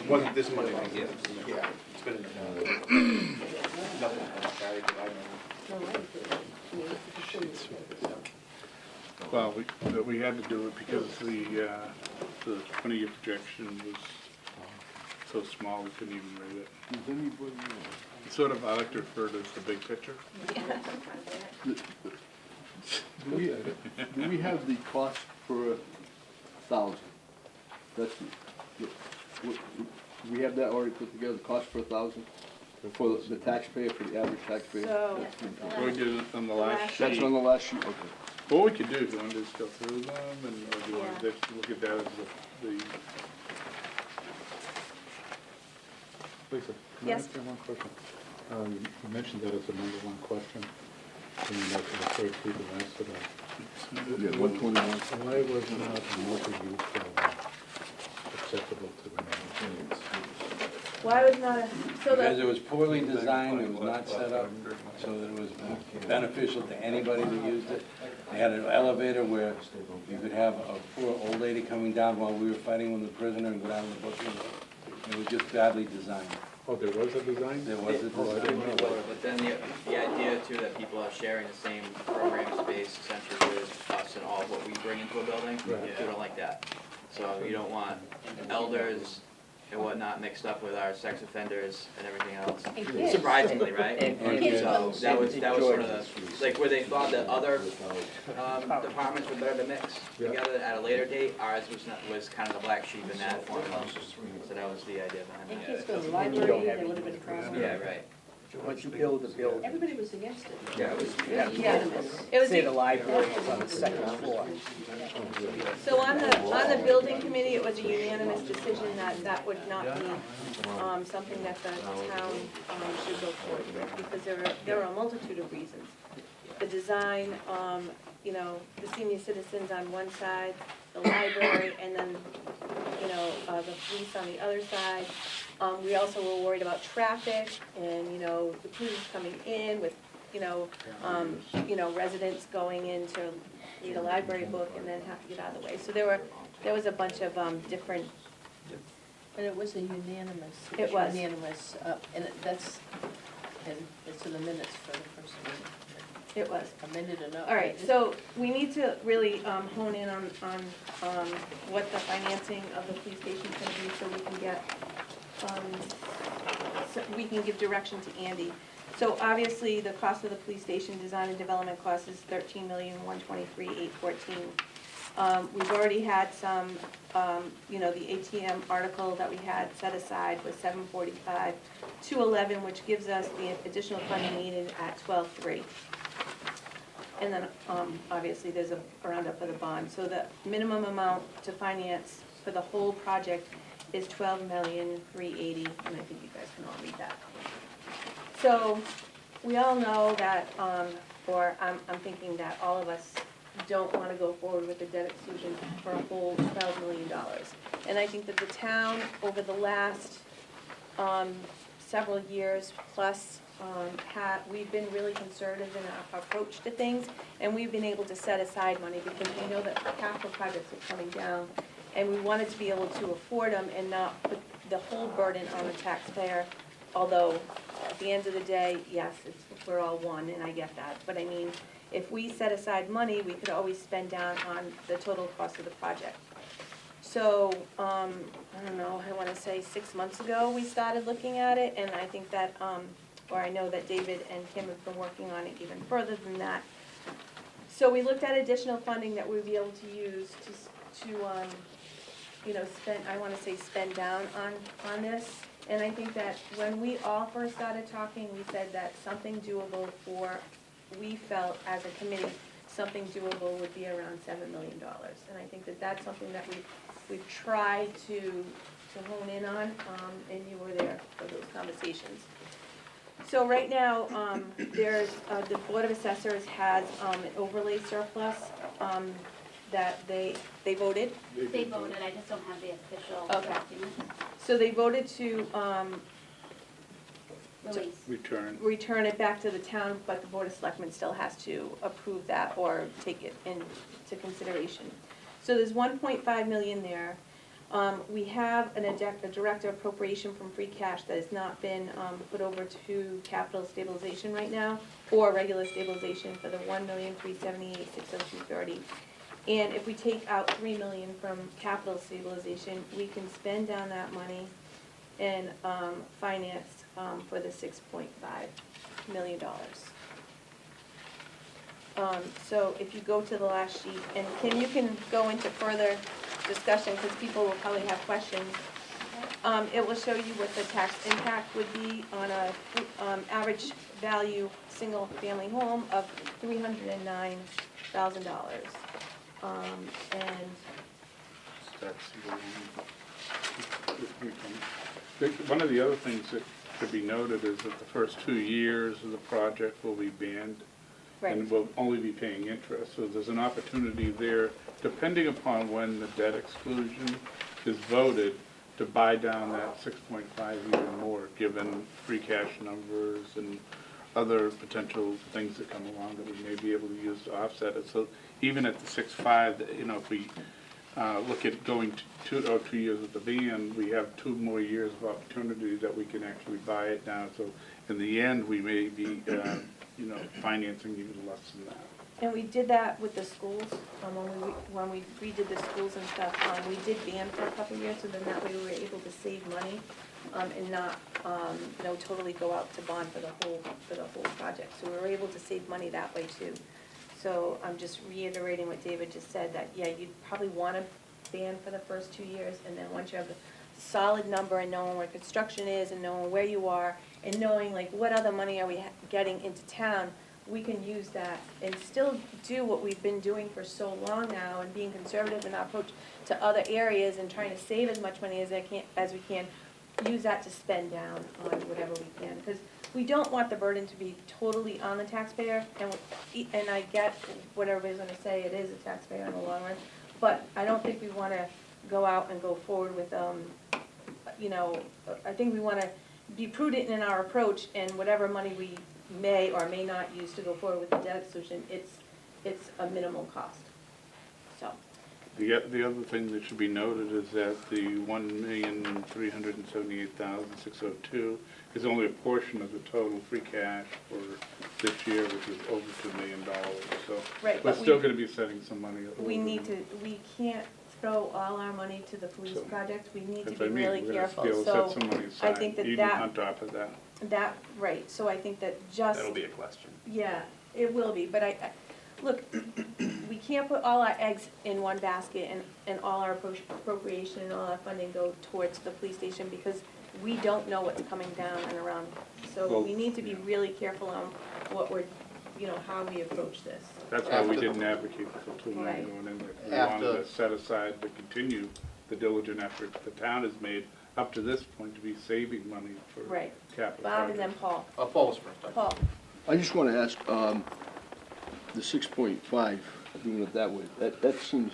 Wasn't this Monday night, yeah. It's been, nothing carried that I know. Well, we had to do it because the 20-year projection was so small, we couldn't even read it. Does anybody know? Sort of, I like to refer to it as the big picture. Do we have the cost per 1,000? That's, do we have that already put together, cost per 1,000? For the taxpayer, for the average taxpayer? So, We did it on the last sheet. That's on the last sheet, okay. What we could do, if you want to just go through them, and or do you want to just look at that as the. Lisa, can I Yes. ask you one question? You mentioned that it's a number one question, and that's the third people asked about. Yeah, 121. Why was not a multi-use acceptable to the neighbors? why was not a, so Because the, it was poorly designed, it was not set up so that it was beneficial to anybody that used it. They had an elevator where you could have a poor old lady coming down while we were fighting with the prisoner and go down to the booking. It was just badly designed. Oh, there was a design? There was a Oh, I didn't know design. that. But then the idea too that people are sharing the same program space essentially with us and all of what we bring into a building, we don't like that. So you don't want elders and whatnot mixed up with our sex offenders and everything else. And kids. Surprisingly, right? And kids So will- that was sort of the, like where they thought that other departments were better to mix together at a later date, ours was kind of the black sheep in that formula. So that was the idea And behind kids it. go to the library, there would have been a problem. Yeah, right. Once you build the building, Everybody was against it. Yeah, it was. you have Yeah. to It was say the- the library is on the second floor. so on the building committee, it was a unanimous decision that that would not be, something that the town, should go forward with, because there are a multitude of reasons. The design, you know, the senior citizens on one side, the library, and then, you know, the police on the other side. We also were worried about traffic and, you know, the police coming in with, you know, residents going in to read a library book and then have to get out of the way. So there was a bunch of, different, But it was a unanimous. It was. Unanimous, and that's, and it's in the minutes for the first meeting. it was. Amended enough. All right, so we need to really hone in on what the financing of the police station's gonna be, so we can get, so we can give direction to Andy. So obviously, the cost of the police station design and development cost is $13,123,814. We've already had some, you know, the ATM article that we had set aside was $745,211, which gives us the additional funding needed at $12,300. And then, obviously, there's a roundup of the bond. So the minimum amount to finance for the whole project is $12,380,000, and I think you guys can all read that. So, we all know that, or I'm thinking that all of us don't want to go forward with the debt exclusion for a whole $12 million. And I think that the town, over the last several years plus, we've been really conservative in our approach to things, and we've been able to set aside money because we know that capital projects are coming down, and we wanted to be able to afford them and not put the whole burden on the taxpayer, although at the end of the day, yes, we're all one, and I get that, but I mean, if we set aside money, we could always spend down on the total cost of the project. So, I don't know, I wanna say 6 months ago, we started looking at it, and I think that, or I know that David and Kim have been working on it even further than that. So we looked at additional funding that we'd be able to use to you know, spend down on this. And I think that when we all first started talking, we said that something doable we felt as a committee, something doable would be around $7 million. And I think that that's something that we've tried to hone in on, and you were there for those conversations. So right now, there's, the Board of Assessors has an overlay surplus that they voted. They voted, I just don't have the official Okay. document. So they voted to Release. Return. it back to the town, but the Board of Selectmen still has to approve that or take it into consideration. So there's 1.5 million there. We have a direct appropriation from free cash that has not been put over to capital stabilization right now, or regular stabilization for the $1,378,602.30. And if we take out $3 million from capital stabilization, we can spend down that money and finance for the $6.5 million. So if you go to the last sheet, and Kim, you can go into further discussion, because people will probably have questions. It will show you what the tax impact would be on a average value, single-family home of $309,000. And One of the other things that should be noted is that the first 2 years of the project will be banned. And we'll only be paying interest, so there's an opportunity there, depending upon when the debt exclusion is voted, to buy down that 6.5 even more, given free cash numbers and other potential things that come along that we may be able to use to offset it. So even at the 6.5, you know, if we look at going to 2 years with the ban, we have 2 more years of opportunity that we can actually buy it down. So in the end, we may be you know, financing even less than that. And we did that with the schools, when we redid the schools and stuff, we did ban for a couple of years, so then that way we were able to save money, and not, you know, totally go out to bond for the whole project. So we were able to save money that way too. So I'm just reiterating what David just said, that, yeah, you'd probably wanna ban for the first 2 years, and then once you have the solid number and knowing where construction is and knowing where you are, and knowing like what other money are we getting into town, we can use that and still do what we've been doing for so long now, and being conservative in our approach to other areas and trying to save as much money as we can, use that to spend down on whatever we can, because we don't want the burden to be totally on the taxpayer, and I get what everybody's gonna say, it is a taxpayer in the long run, but I don't think we wanna go out and go forward with, you know, I think we wanna be prudent in our approach, and whatever money we may or may not use to go forward with the debt exclusion, it's a minimal cost, so. The other thing that should be noted is that the $1,378,602 is only a portion of the total free cash for this year, which is over $2 million. So Right, we're but still going to be setting some money. we can't throw all our money to the police project. We need to be really careful. We're going to be able to set some money I aside, think even on top of that. Right, so I think that just. That'll be a question. Yeah, it will be, but look, we can't put all our eggs in one basket and all our appropriation and all our funding go towards the police station, because we don't know what's coming down and around. So Well, we need to be really careful on what we're, you know, how we approach this. That's why we didn't advocate for $2 million Right. going in there. We wanted to set aside to continue the diligent effort the town has made up to this point to be saving money for Right. capital Bob and projects. then Paul. Paul was first. Paul. I just wanna ask, the 6.5, doing it that way, that seems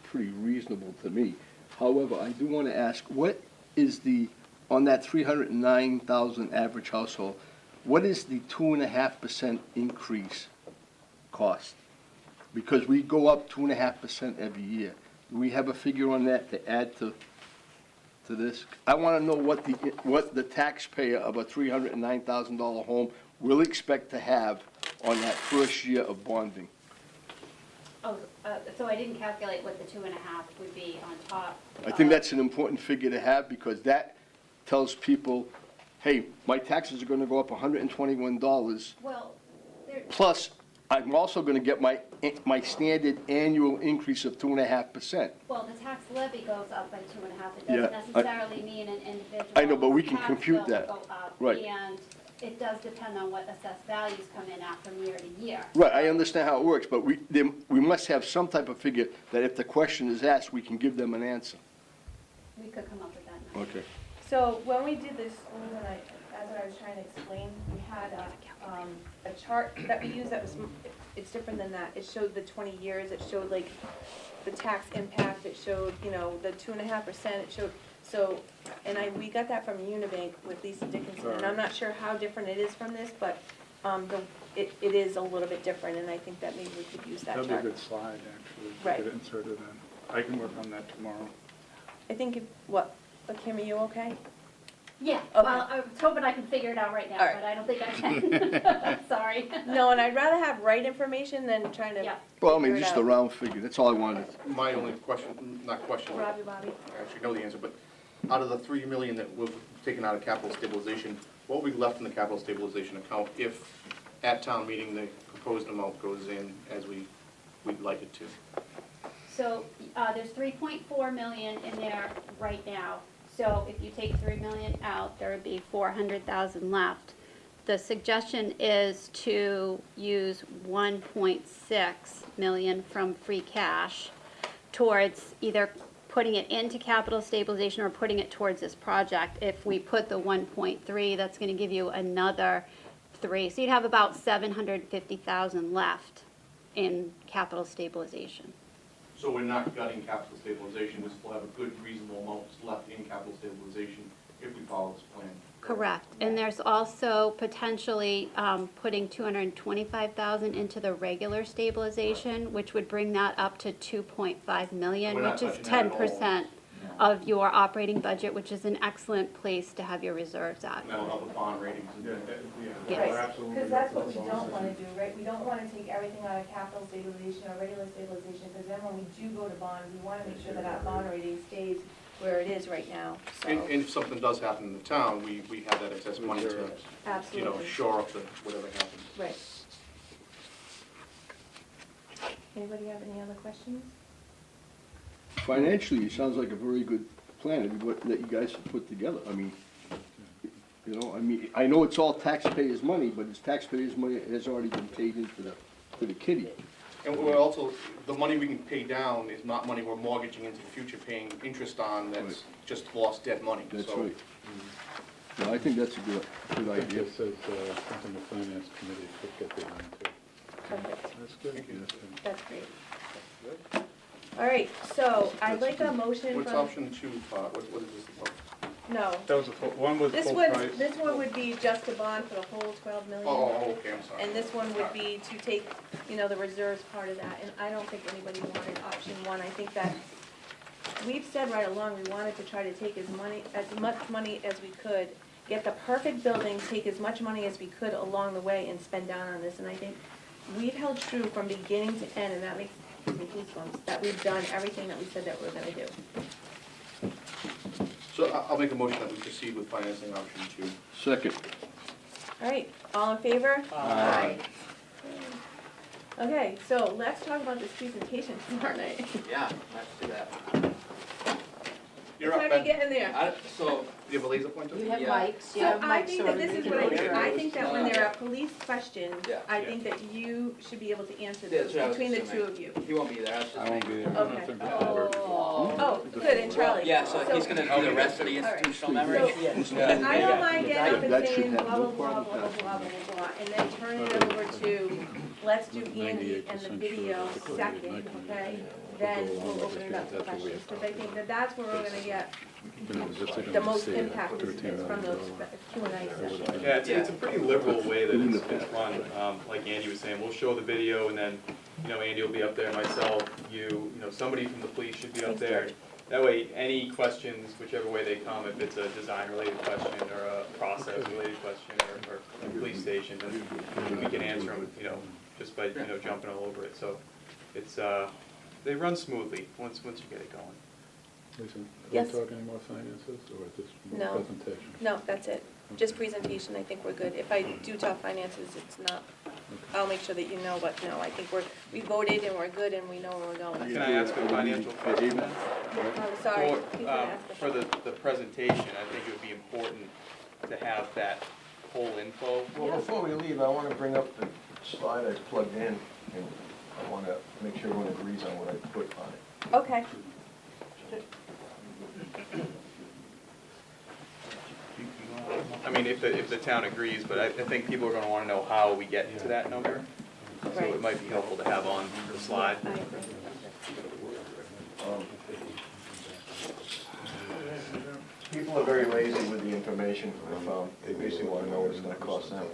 pretty reasonable to me. However, I do wanna ask, what is on that 309,000 average household, what is the 2.5% increase cost? Because we go up 2.5% every year. Do we have a figure on that to add to this? I wanna know what the taxpayer of a $309,000 home will expect to have on that first year of bonding? Oh, so I didn't calculate what the 2.5 would be on top. I think that's an important figure to have, because that tells people, hey, my taxes are gonna go up $121, Well, there, plus I'm also gonna get my standard annual increase of 2.5%. well, the tax levy goes up by 2.5. It Yeah, doesn't necessarily mean an individual. I know, but we can tax compute bill that. will go up, Right. And it does depend on what assessed values come in at from year to year. Right, I understand how it works, but we must have some type of figure that if the question is asked, we can give them an answer. We could come up with that number. Okay. So when we did this, as I was trying to explain, we had a chart that we used that was, it's different than that. It showed the 20 years, it showed like the tax impact, it showed, you know, the 2.5%, it showed, so, and we got that from Unibank with Lisa Dickinson, and I'm not sure how different it is from this, but it is a little bit different, and I think that maybe we could use that chart. That'd be a good slide, actually, Right. to get it inserted in. I can work on that tomorrow. I think, Kim, are you okay? Yeah, Okay. well, I was hoping I could figure it out right now, All right. but I don't think I can. Sorry. No, and I'd rather have right information than trying to Yeah. Well, I mean, figure it just a out. round figure, that's all I wanted. My only question, not question, I Robbie, actually know the answer, but out of the 3 million that we've taken out of capital stabilization, what we left in the capital stabilization account if at town meeting the proposed amount goes in as we'd like it to? So, there's 3.4 million in there right now. So if you take 3 million out, there would be 400,000 left. The suggestion is to use 1.6 million from free cash towards either putting it into capital stabilization or putting it towards this project. If we put the 1.3, that's gonna give you another 3. So you'd have about 750,000 left in capital stabilization. So we're not gutting capital stabilization, we still have a good reasonable amount left in capital stabilization if we follow this plan. Correct, and there's also potentially putting 225,000 into the regular stabilization, which would bring that up to 2.5 million, We're not which is touching that at all. 10% of your operating budget, which is an excellent place to have your reserves at. And that'll help with bond ratings and Yes. Because that's what we don't want to do, right? We don't want to take everything out of capital stabilization or regular stabilization, because then when we do go to bond, we want to make sure that our bond rating stays where it is right now, so. And if something does happen in the town, we have that excess money to, Absolutely. shore up the, whatever happens. Right. Anybody have any other questions? Financially, it sounds like a very good plan that you guys have put together. I mean, I know it's all taxpayers' money, but it's taxpayers' money that has already been paid in for the kitty. And we're also, the money we can pay down is not money we're mortgaging into the future, paying interest on, that's Right. just lost dead money. That's So right. No, I think that's a good I think idea. this is something the finance committee could get behind too. Perfect, That's good. that's great. All right, so I'd like a motion What's from, option 2, what is this about? no. That was one was This full one, price. this one would be just a bond for the whole 12 million. Okay, I'm sorry. And this one would be to take, the reserves part of that, and I don't think anybody wanted option 1. I think that, we've said right along, we wanted to try to take as much money as we could, get the perfect building, take as much money as we could along the way and spend down on this, and I think we've held true from beginning to end, and that makes me goosebumps, that we've done everything that we said that we were gonna do. So I'll make a motion that we proceed with financing option 2. Second. All right, all in favor? Aye. Okay, so let's talk about this presentation tomorrow night. Yeah, let's do that. You're What up, time are you Ben. getting there? So, You have a laser pointer? You have Yeah. mics, you So have I mics think so that this is everybody what I can think, hear. I think that when there are police questions, Yeah. I think that you should be able to answer Yeah, those that's what I was between the assuming. two of you. he won't be there, that's just I won't me. be there. Okay. Oh. Oh, good, and Charlie. Yeah, so he's gonna do the rest of the All right. institutional memory. I don't mind getting up and That should saying have blah, no blah, blah, problem blah, with blah, blah, blah, blah, and then turn it over to, let's do Andy and the 98% video sure that second, okay? Then we'll open it up to questions, because I think that that's where we're gonna get the most impact is from those Q&A sessions. Yeah, it's a pretty liberal way that it's run. Like Andy was saying, we'll show the video and then, Andy will be up there, myself, somebody from the police should be up there. That way, any questions, whichever way they come, if it's a design-related question or a process-related question or a police station, then we can answer them, just by, jumping all over it. So it's, they run smoothly once you get it going. Lisa, are Yes. we talking any more finances or just more No. presentation? No, that's it. Just presentation, I think we're good. If I do talk finances, it's not, I'll make sure that you know, but no, I think we voted and we're good and we know where we're going. Can I ask a financial question then? I'm sorry. For, He's gonna ask a for the presentation, I think it would be important to have that whole info. Well, before we leave, I want to bring up the slide I plugged in, and I want to make sure everyone agrees on what I put on it. Okay. I mean, if the town agrees, but I think people are gonna wanna know how we get to that number. So Right. it might be helpful to have on the slide. I agree. People are very lazy with the information. They basically want to know what it's going to cost them.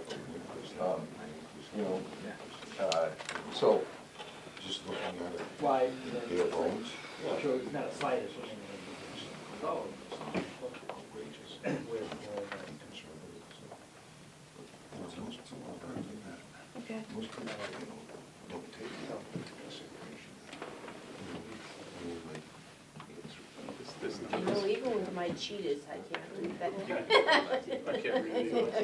So, Just looking at it, Why? the bones, So it's not a slide, it's something. Okay. most people, don't take this information. Even with my cheetahs, I can't read that. I can't read it.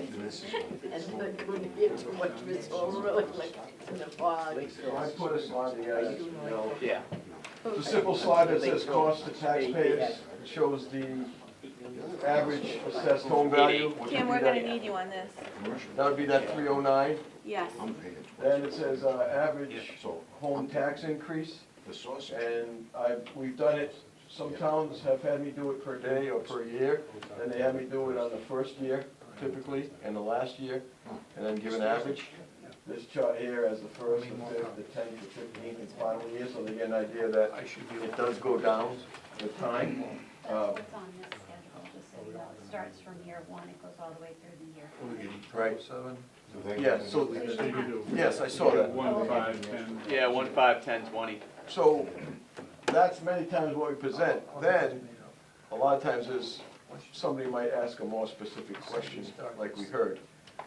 And I'm going to get too much of it, so I'm really like in the fog. So I put a slide together, Yeah. it's a simple slide that says cost to taxpayers. It shows the average assessed home value. which Kim, would we're be gonna that- need you on this. That would be that 309. Yes. I'm paying Then it says average So, home tax increase. the sausage. And we've done it, some towns have had me do it per day or per year, and they have me do it on the first year typically, and the last year, and then give an average. This chart here has the first, the fifth, the 10th, the 15th, and final year, so they get an idea that it does go down with time. That's what's on this schedule, just so you know, it starts from year one, it goes all the way through the year. Right. Do they- Yeah, so, yes, I saw that. 1, 5, 10. Yeah, 1, 5, 10, 20. So, that's many times what we present. Then, a lot of times is, somebody might ask a more specific question, like we heard.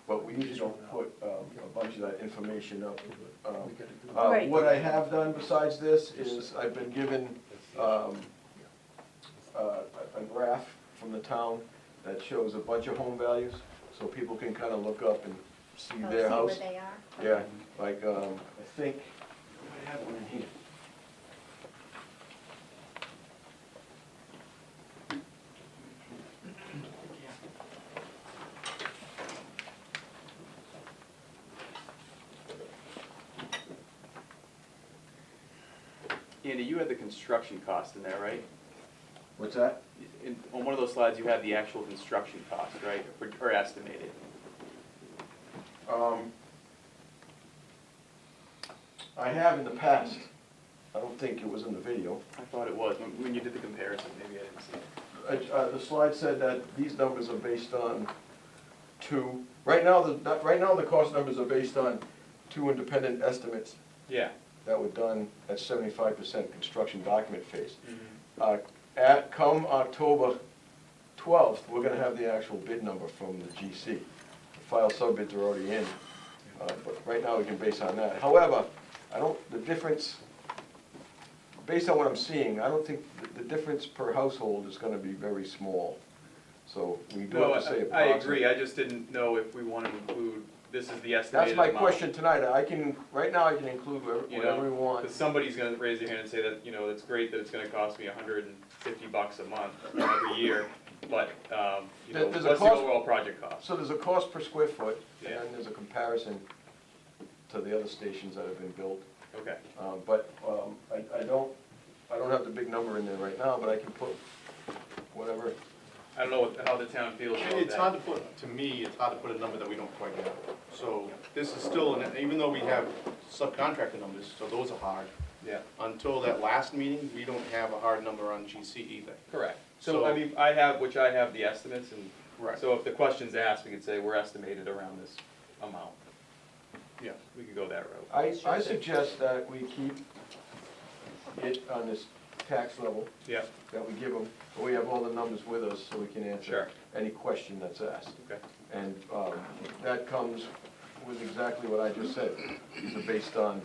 But we usually don't put a bunch of that information up. Right. What I have done besides this is I've been given a graph from the town that shows a bunch of home values, so people can kind of look up and see their house. See where they are? Yeah, like, I think, I have one in here. Andy, you had the construction cost in there, right? What's that? On one of those slides, you have the actual construction cost, right, or estimated? I have in the past. I don't think it was in the video. I thought it was, when you did the comparison, maybe I didn't see it. The slide said that these numbers are based on two, right now, the cost numbers are based on two independent estimates Yeah. that were done at 75% construction document phase. Mm-hmm. Come October 12th, we're gonna have the actual bid number from the GC. The file sub-bids are already in, but right now we can base on that. However, the difference, based on what I'm seeing, I don't think the difference per household is gonna be very small. So we do No, have to say I approximate. agree, I just didn't know if we want to include, this is the That's estimated my amount. question tonight. Right now I can include whatever we want. Because somebody's gonna raise their hand and say that, it's great that it's gonna cost me $150 a month every year, but, There's what's a the cost- overall project cost? So there's a cost per square foot, and Yeah. then there's a comparison to the other stations that have been built. Okay, But I don't have the big number in there right now, but I can put whatever. I don't know how the town feels about that. It's hard to put, to me, it's hard to put a number that we don't quite have. So this is still, even though we have subcontractor numbers, so those are hard. Yeah, Until that last meeting, we don't have a hard number on GC either. correct. So- So, I mean, I have the estimates, and Right. so if the question's asked, we could say we're estimated around this amount. Yeah. We could go that route. I suggest that we keep it on this tax level Yeah, that we give them, but we have all the numbers with us so we can answer Sure. any question that's asked. okay. And that comes with exactly what I just said. These are based on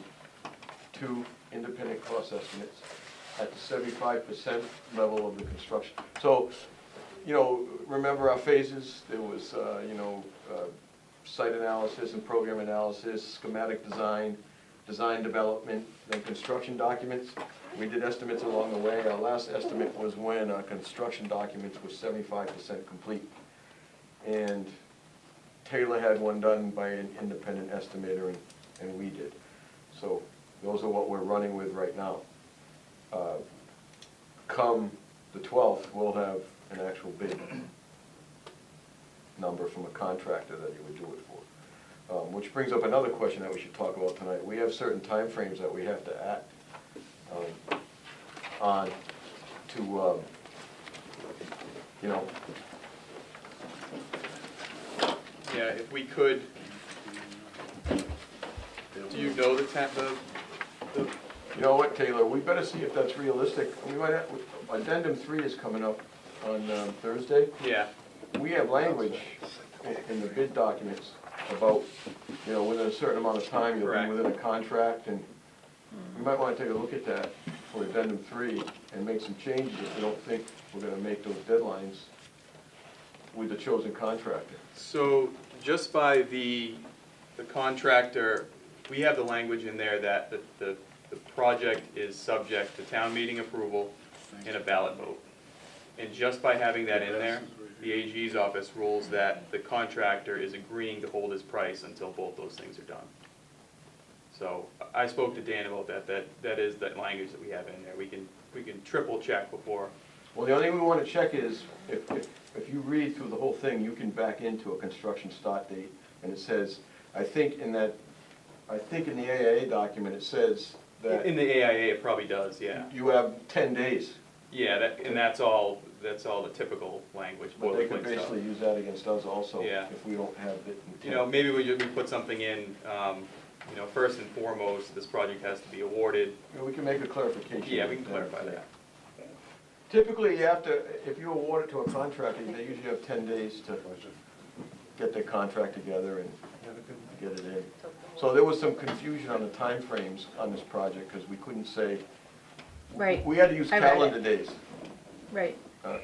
2 independent cost estimates at the 75% level of the construction. So, remember our phases? There was, site analysis and program analysis, schematic design, design development, then construction documents. We did estimates along the way. Our last estimate was when our construction documents were 75% complete. And Taylor had one done by an independent estimator, and we did. So those are what we're running with right now. Come the 12th, we'll have an actual bid number from a contractor that you would do it for. Which brings up another question that we should talk about tonight. We have certain timeframes that we have to act on to, Yeah, if we could, do you know the You know what, Taylor, we better see if that's realistic. We might have, addendum 3 is coming up on Thursday. yeah, We have language in the bid documents about, within a certain amount of time, you'll be Correct. within a contract, and we might wanna take a look at that for addendum 3 and make some changes if we don't think we're gonna make those deadlines with the chosen contractor. so just by the contractor, we have the language in there that the project is subject to town meeting approval and a ballot vote. And just by having that in there, the AG's office rules that the contractor is agreeing to hold his price until both those things are done. So I spoke to Dan about that is the language that we have in there. We can triple check before. Well, the only thing we wanna check is, if you read through the whole thing, you can back into a construction start date, and it says, I think in the AIA document, it says that In the AIA, it probably does, yeah. you have 10 days. Yeah, and that's all the typical language, But they could boilerplate stuff. basically use that against us also, Yeah. if we don't have it. Maybe we put something in, first and foremost, this project has to be awarded. We can make a clarification. Yeah, we can clarify that. Typically, you have to, if you award it to a contractor, they usually have 10 days to get their contract together and get it in. So there was some confusion on the timeframes on this project, because we couldn't say, Right, we had to use I read it. calendar days. right. I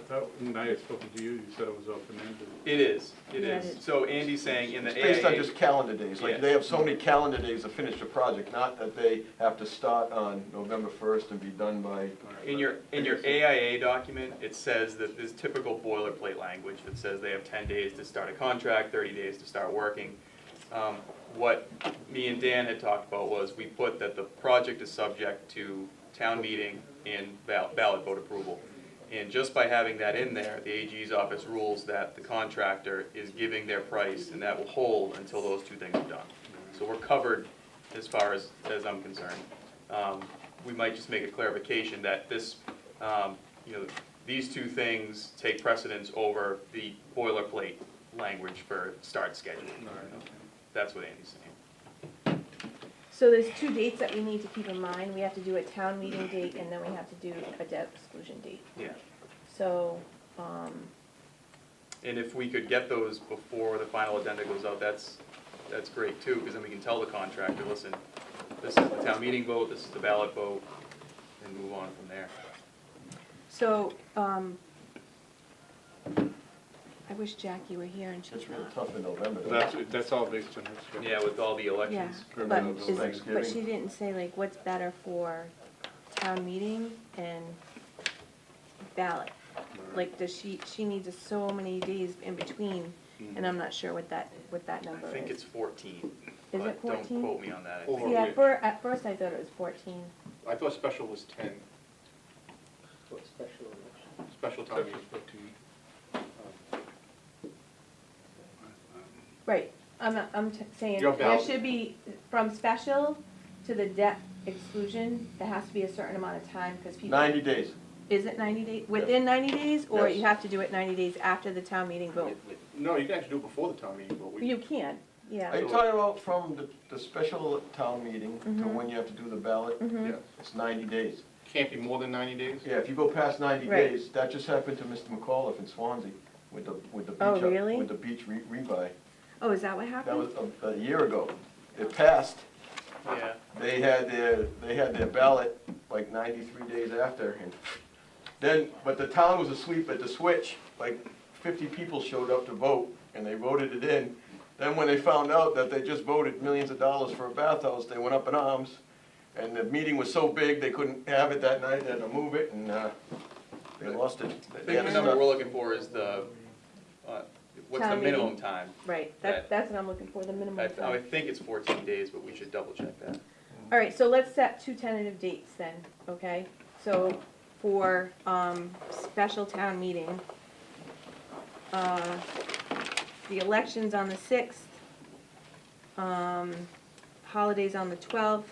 thought when I had spoken to you, you said it was open-ended. It is. Yeah, it is. So Andy's saying in the It's based on AIA, just calendar days, like Yes. they have so many calendar days to finish the project, not that they have to start on November 1st and be done by. in your AIA document, it says that there's typical boilerplate language that says they have 10 days to start a contract, 30 days to start working. What me and Dan had talked about was we put that the project is subject to town meeting and ballot vote approval. And just by having that in there, the AG's office rules that the contractor is giving their price, and that will hold until those two things are done. So we're covered as far as I'm concerned. We might just make a clarification that this, these two things take precedence over the boilerplate language for start schedule. That's what Andy's saying. So there's 2 dates that we need to keep in mind. We have to do a town meeting date, and then we have to do a debt exclusion date. Yeah. So, And if we could get those before the final addenda goes out, that's great too, because then we can tell the contractor, listen, this is the town meeting vote, this is the ballot vote, and move on from there. so, I wish Jackie were here and she's It's real not. tough in November. That's all based on her schedule. Yeah, with all the Yeah, elections. but, Thanksgiving. but she didn't say like what's better for town meeting and ballot. Like, does she needs so many days in between, and I'm not sure what that number I is. think it's 14. Is but it 14? Don't quote me on that. I think See, at first I thought it was 14. I thought special was 10, For special election. special time meeting. Right, I'm saying, Your there ballot. should be, from special to the debt exclusion, there has to be a certain amount of time, because people. 90 days. Is it 90 days, within 90 days, or Yes. you have to do it 90 days after the town meeting vote? No, you can actually do it before the town meeting, but we. You can, Are yeah. you talking about from the special town meeting to Mhm. when you have to do the ballot? Mhm. Yeah. It's 90 days. Can't be more than 90 days? Yeah, if you go past 90 Right. days, that just happened to Mr. McAuliffe in Swansea with the beach. Oh, really? With the beach rebuy. Oh, is that what That happened? was a year ago. It passed. Yeah. They had their ballot like 93 days after, and then, but the town was asleep at the switch. Like 50 people showed up to vote, and they voted it in. Then when they found out that they just voted millions of dollars for a bathhouse, they went up in arms. And the meeting was so big, they couldn't have it that night, they had to move it, and they lost it. I They think had the to number start- we're looking for is the, what's the Town minimum meeting. time? Right, That- that's what I'm looking for, the minimum I time. think it's 14 days, but we should double check that. All right, so let's set 2 tentative dates then, okay? So for, special town meeting, the election's on the 6th, holidays on the 12th.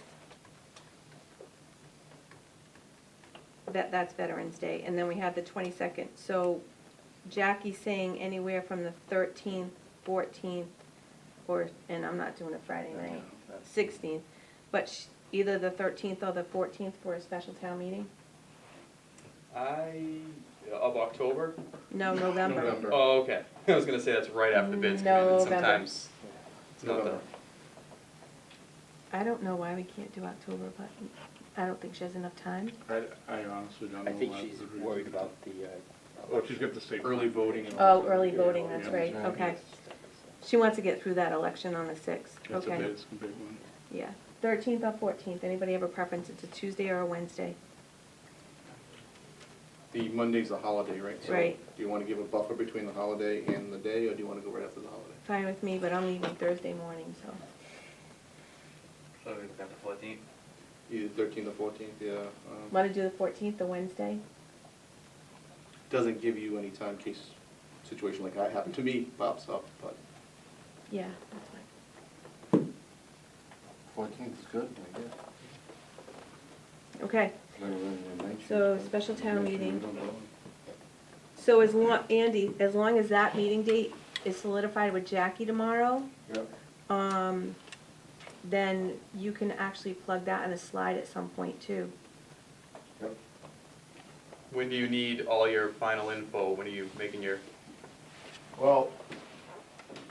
That's Veterans Day, and then we have the 22nd. So Jackie's saying anywhere from the 13th, 14th, or, and I'm not doing a Friday night, 16th, but either the 13th or the 14th for a special town meeting? Of October? No, November. November. Oh, okay. I was gonna say that's right after bids come in, and November. sometimes it's not the. November. I don't know why we can't do October, but I don't think she has enough time. I honestly don't know. I think why she's the reason- worried about the, Oh, she's got the state. Early voting and Oh, early voting, that's Yeah. right, okay. She wants to get through that election on the 6th, That's a okay. big, it's a big one. Yeah, 13th or 14th, anybody have a preference? It's a Tuesday or a Wednesday? The Monday's the holiday, right? So Right. do you want to give a buffer between the holiday and the day, or do you want to go right after the holiday? Fine with me, but I'm leaving Thursday morning, so. So we got the 14th. Either 13th or 14th, yeah. Want to do the 14th, the Wednesday? Doesn't give you any time in case situation like that happened to me, pops up, but. Yeah, that's fine. 14th is good, I guess. Okay, Better than the 19th. so special town meeting. So as long, Andy, as long as that meeting date is solidified with Jackie tomorrow, Yep. then you can actually plug that in a slide at some point too. Yep. When do you need all your final info? When are you making your? Well,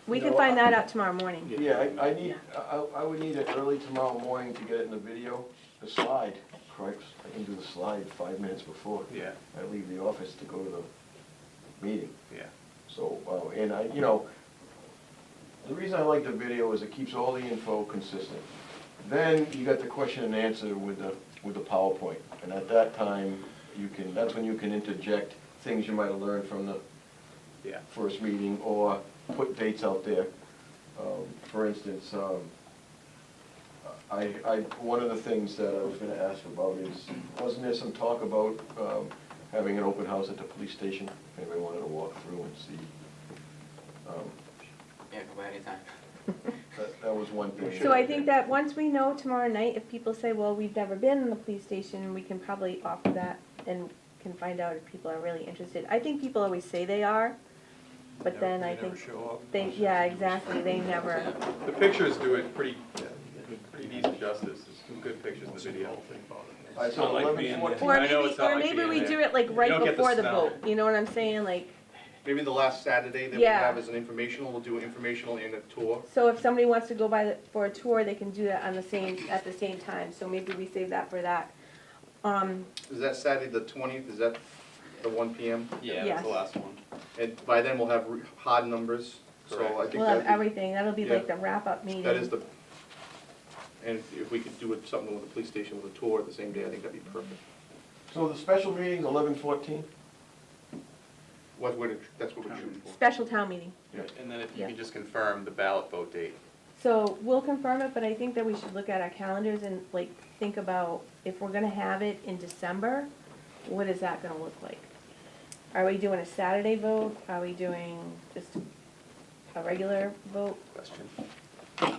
We No, can find I- that out tomorrow morning. yeah, I would need it early tomorrow morning to get it in the video, the slide. Cripes, I can do the slide 5 minutes before. Yeah. I leave the office to go to the meeting. Yeah. So, and the reason I like the video is it keeps all the info consistent. Then you got the question and answer with the PowerPoint, and at that time, that's when you can interject things you might have learned from the Yeah. first meeting, or put dates out there. For instance, one of the things that I was gonna ask about is, wasn't there some talk about having an open house at the police station? If anybody wanted to walk through and see. Yeah, go by anytime. That was one thing. So I think that once we know tomorrow night, if people say, well, we've never been in the police station, we can probably offer that and can find out if people are really interested. I think people always say they are, but then I think yeah, exactly, they never. The pictures do it pretty decent justice. There's some good pictures in the video. All right, so Not like 11, being 14. Or I know maybe, it's not or like maybe being we there. do it like You right don't get the before the smell. vote, you know what I'm saying, like, Maybe the last Saturday that we Yeah. have is an informational, we'll do an informational and a tour. so if somebody wants to go for a tour, they can do that at the same time, so maybe we save that for that. Is that Saturday the 20th, is that the 1 PM? Yeah, Yes. that's the last one. And by then we'll have hard numbers, so I think We'll have that'd be- everything, that'll be like Yeah. the wrap-up meeting. that is the, and if we could do it, something with the police station with a tour at the same day, I think that'd be perfect. So the special meeting's 11/14? That's what we're shooting for. Special town meeting. And then if you Yeah. can just confirm the ballot vote date. So we'll confirm it, but I think that we should look at our calendars and like think about if we're gonna have it in December, what is that gonna look like? Are we doing a Saturday vote? Are we doing just a regular vote? Question. I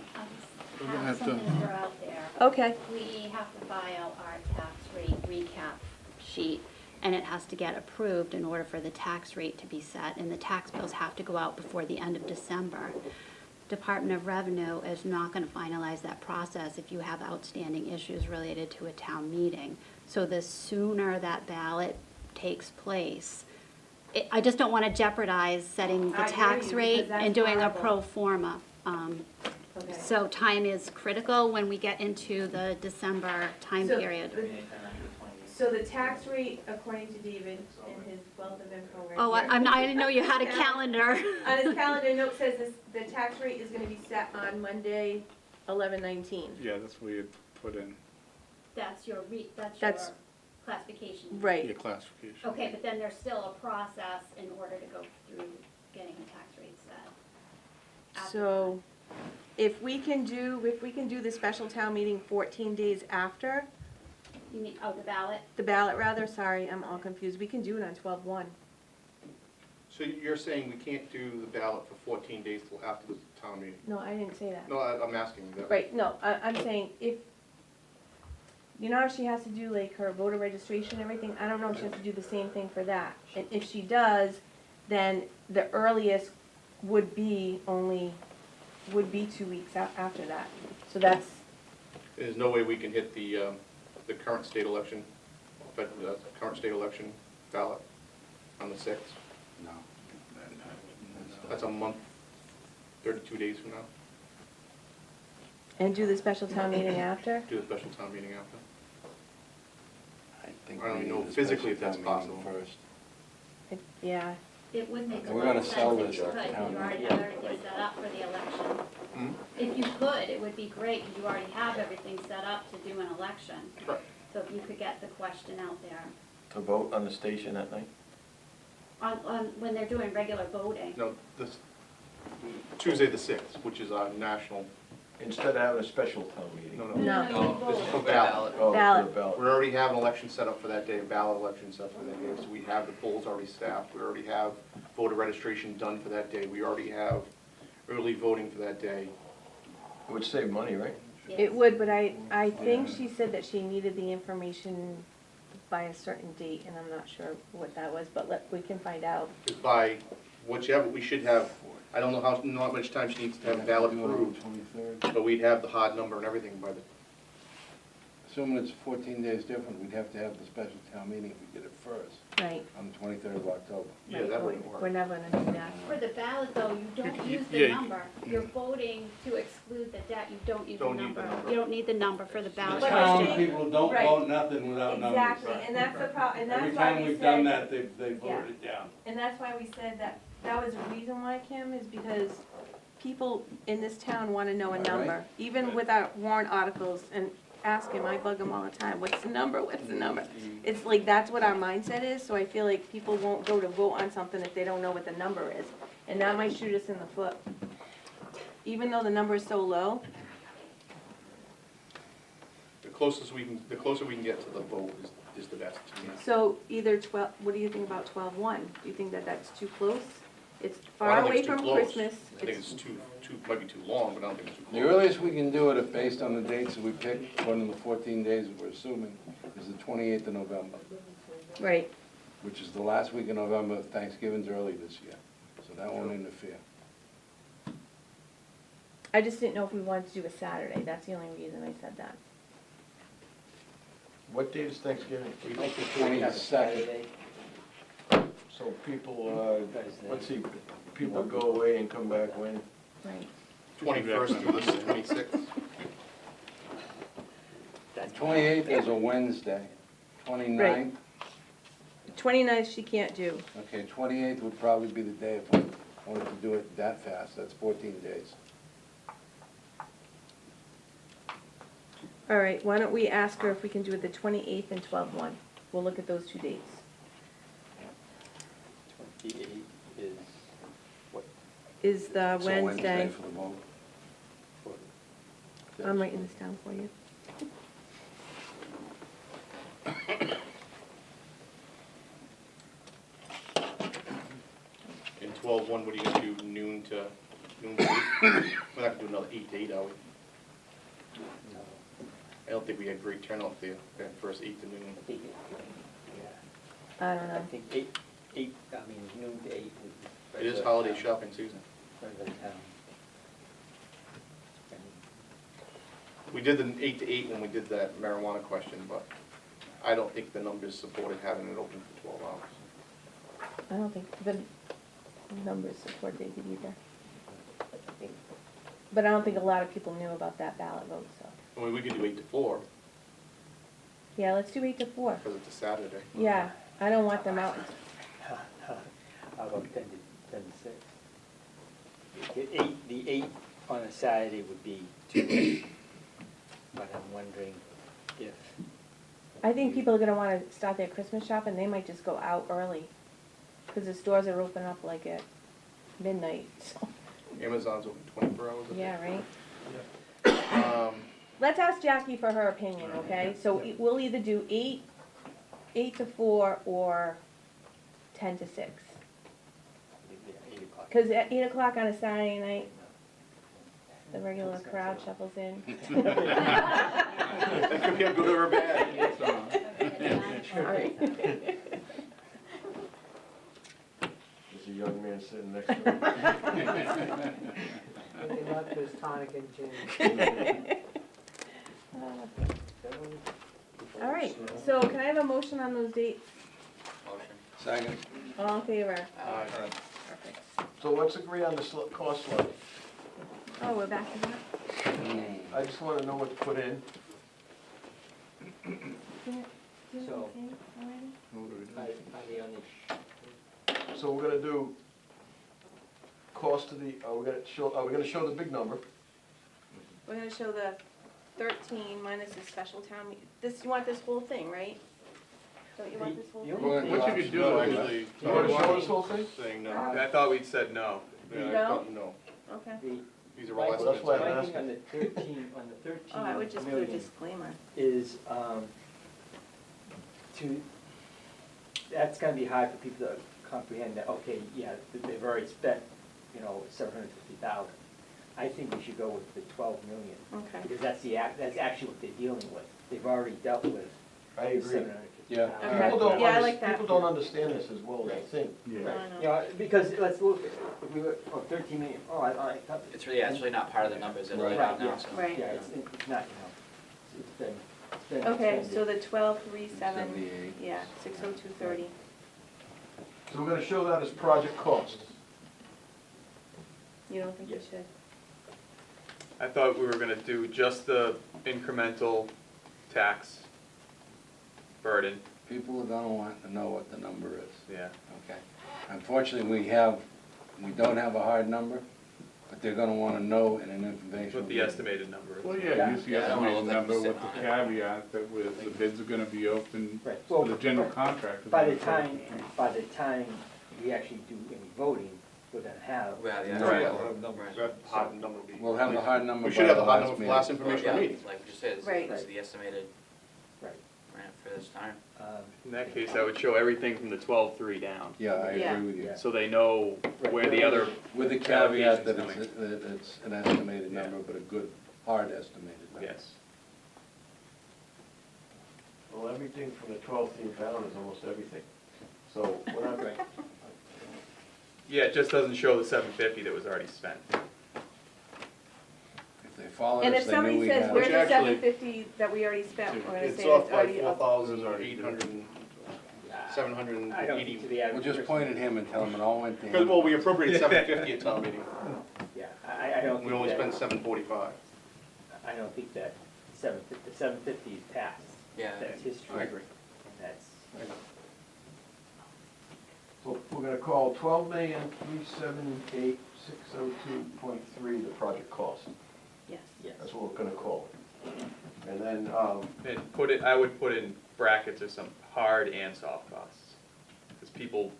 We're gonna have have to- something to throw out there. Okay, We have to file our tax rate recap sheet, and it has to get approved in order for the tax rate to be set, and the tax bills have to go out before the end of December. Department of Revenue is not gonna finalize that process if you have outstanding issues related to a town meeting. So the sooner that ballot takes place, I just don't want to jeopardize setting the I hear tax you, rate because that's and doing a horrible. pro forma. Okay. So time is critical when we get into the December time So- period. So the tax rate, according to David in his wealth of info right Oh, here. I didn't know you had a calendar. On his calendar note says this, the tax rate is gonna be set on Monday, 11/19. Yeah, that's what we had put in, That's your That's- classification. your Right, classification. Okay, but then there's still a process in order to go through getting the tax rate set. After so if we can do the special town meeting 14 days after, that. You mean, the ballot? the ballot rather, sorry, I'm all confused, we can do it on 12/1. So you're saying we can't do the ballot for 14 days till after the town meeting? No, I didn't say that. No, I'm asking you that. Right, no, I'm saying if, you know how she has to do like her voter registration and everything, I don't know if she has to do the same thing for that. And if she does, then the earliest would be 2 weeks after that. So that's, There's no way we can hit the current state election, current state election ballot on the 6th? No. That's a month, 32 days from now, and do the special town meeting after? do the special town meeting after. I think I don't we even know need a physically special if that's town meeting possible. First. Yeah, It would make a And we're lot gonna of sell sense if this you at could, town you already meeting. have everything set up for the election. Hmm? If you could, it would be great, because you already have everything set up to do an election. Correct. So if you could get the question out there, To vote on the station at night? when they're doing regular voting. No, this, Tuesday the 6th, which is our national, Instead of having a special town meeting? no, No. no. This is for vote. ballot. Oh, for Ballot. the ballot. We already have an election set up for that day, a ballot election set up for that day, so we have the polls already staffed, we already have voter registration done for that day, we already have early voting for that day. It would save money, right? it would, but I think she said that she needed the information by a certain date, and I'm not sure what that was, but we can find out. Because by whichever, we should have, I don't know not much time she needs to have ballot Do it on the approved, 23rd. but we'd have the hard number and everything by the, Assuming it's 14 days different, we'd have to have the special town meeting if we did it first, Right. on the 23rd of October. yeah, Right, that but wouldn't work. We're never gonna do that. For the ballot, though, you don't use the Yeah. number. You're voting to exclude the debt, you don't use the Don't need the number. number. You don't need the number for the The ballot But town question. people don't Right. vote nothing without numbers. Exactly, and that's the problem, and Every that's why time we we've done said, that, they voted it down. and that's why we said that was the reason why, Kim, is because people in this town wanna know a Right. number, even with our warrant articles, and ask him, I bug him all the time, what's the number, what's the number? It's like, that's what our mindset is, so I feel like people won't go to vote on something if they don't know what the number is, and that might shoot us in the foot. Even though the number is so low, The closer we can get to the vote is the best to me. so either 12, what do you think about 12/1? Do you think that that's too close? It's I far don't think away it's too from close. Christmas. I think it's too, might be too long, but I don't think it's too The close. earliest we can do it, if based on the dates that we picked, according to the 14 days that we're assuming, is the 28th of November, Right. which is the last week of November. Thanksgiving's early this year, so that won't interfere. I just didn't know if we wanted to do a Saturday, that's the only reason I said that. What date is Thanksgiving? We make the 22nd. So people, let's see, people go away and come back when? Right. 21st through the 26th. The 28th is a Wednesday. 29th, 29th she can't do. okay, 28th would probably be the day if we wanted to do it that fast. That's 14 days. All right, why don't we ask her if we can do it the 28th and 12/1? We'll look at those two dates. 28 is what? Is the It's a Wednesday, for the vote. I'm writing this down for you. In 12/1, what are you gonna do, noon to 8? We're not gonna do another 8 to 8, are we? I don't think we had great turnout there, that first 8 to noon. I don't I know. think noon to 8 is. It is holiday shopping season. Regular town. We did the 8 to 8 when we did that marijuana question, but I don't think the numbers supported having it open for 12 hours. I don't think the numbers support David either. But I don't think a lot of people knew about that ballot vote, so. I mean, we could do 8 to 4, Yeah, let's do 8 to 4. because it's a Saturday. Yeah, I don't want them out. How about 10 to 6? The 8 on a Saturday would be too late, but I'm wondering if, I think people are gonna wanna start their Christmas shopping, they might just go out early. Cause the stores are open up like at midnight, so, Amazon's open 24 hours a day. yeah, right? Let's ask Jackie for her opinion, okay? So we'll either do 8 to 4, or 10 to 6. yeah, 8 o'clock. Cause at 8 o'clock on a Saturday night, the regular crowd shuffles in. That could be a good or a bad. Sorry. There's a young man sitting next to him. Anything left is tonic and gin. All right, so can I have a motion on those dates? Motion. Second. All in favor? Perfect. So let's agree on the cost level. Oh, we're back to that? I just wanna know what to put in. So- So we're gonna do cost of the, are we gonna show the big number? We're gonna show the 13 minus the special town, this, you want this whole thing, right? Don't you want this whole You- thing? Well, What you could do No, is, actually, You wanna show this whole thing? saying no. I thought we'd said no. Yeah, I No? thought no. Okay. These are all Well, that's why I'm estimates. My thing on the 13, on the 13 Oh, I would just put a million disclaimer. is, that's gonna be hard for people to comprehend that, okay, yeah, they've already spent, 750,000. I think we should go with the 12 million, Okay. because that's actually what they're dealing with. They've already dealt with I agree. 750,000. Yeah. People don't, Yeah, I like that. people don't understand this as well as they think. Right. I know. Because let's look, if we were, 13 million, I thought. It's really not part of the numbers that are laid Right, out now, yeah. so. Right. Yeah, it's not, it's been Okay, expended. so the 1237, 78. yeah, 60230. So we're gonna show that as project cost. You don't think we Yes. should? I thought we were gonna do just the incremental tax burden, People are gonna want to know what the number is, yeah. okay? Unfortunately, we don't have a hard number, but they're gonna wanna know in an information. What the estimated number is. well, yeah, use the Yeah, I don't wanna estimated look like number we're with the sitting on it. caveat that with the bids are gonna be open Right. for Well, the general contractor. By the time we actually do any voting, we're gonna have. Well, yeah. Right. Right. That hard number will be. We'll have the hard number We by should have the the hard last number for meeting. last Well, informational yeah, meeting. like we just said, Right. this is the estimated Right. rent for this time. In that case, I would show everything from the 12.3 down, Yeah, I Yeah. agree with you. Yeah. so they know where the other, With the caveat that Allocation's it's an estimated Yeah. number, but a good, hard estimated number. yes. Well, everything from the 12th down is almost everything. So we're not going. Yeah, it just doesn't show the 750 that was already spent. If they followed And us, if they knew somebody we says, had. where's Which the actually- 750 that we already spent, we're gonna It's say off it's by already up. 4,880. I don't 780. think to the average. We'll just person- point at him and tell him it all went to Because, him. well, we appropriated 750 at town meeting. Yeah, I don't We think only that, spent 745. I don't think that 750 is past. Yeah. That's history. I agree. That's, So we're gonna call 12,378,602.3 the project cost. Yes. yes. That's what we're gonna call it. And then, And I would put in brackets of some hard and soft costs. Because people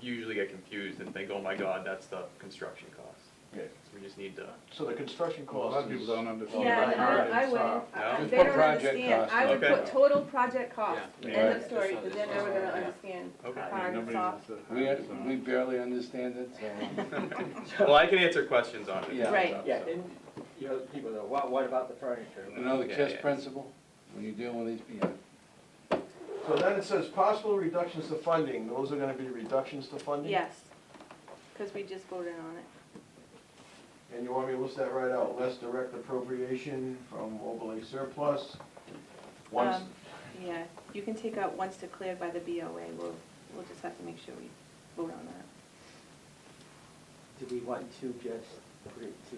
usually get confused and think, oh my God, that's the construction cost. yeah, So we just need to, so the construction A lot cost of people is. don't understand. Yeah, what no, hard I and wouldn't, soft. No? Just they put don't project understand, cost I would Okay. put total project cost, Yeah. end of Right. story, because they're never gonna understand Okay. hard and Nobody soft. knows the We, hard and soft. we barely understand it, so, well, I can answer questions on it. yeah. Right. Yeah, and, people go, what about the furniture? You know the Yeah, KISS yeah. principle, when you deal with these, yeah. So then it says possible reductions to funding, those are gonna be reductions to funding? Yes, because we just voted on it. And you want me to list that right out, less direct appropriation from overlay surplus? Once, Yeah, You can take out once declared by the BOA, we'll just have to make sure we vote on that. Do we want to just put it to,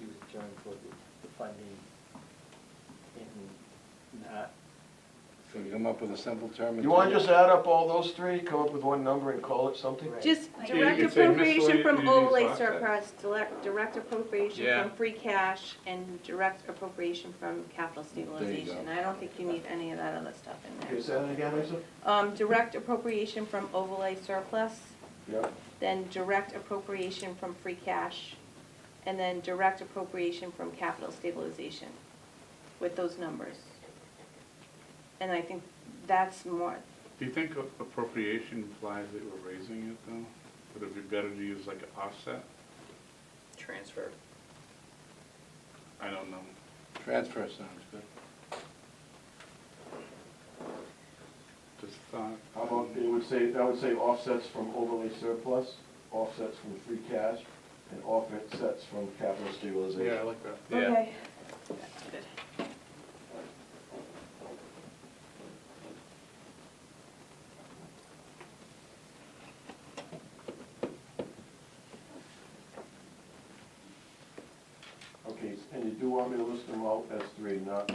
use the term for the funding in not, So you come up with a simple term. You wanna just add up all those three, come up with one number and call it something? Right. Just Like- direct You could say appropriation from miscellaneous overlay offset. surplus, direct appropriation Yeah. from free cash, and direct appropriation from capital stabilization. I don't think you need any of that other stuff in Okay, there. say that again, Lisa? Direct appropriation from overlay surplus, Yep. then direct appropriation from free cash, and then direct appropriation from capital stabilization, with those numbers. And I think that's more, Do you think appropriation implies that we're raising it though? Would it be better to use like an offset? Transfer. I don't know. Transfer sounds good. Just thought. How about, I would say offsets from overlay surplus, offsets from free cash, and offsets from capital stabilization. Yeah, I like that. okay, that's good. Okay, and you do want me to list them out as three, not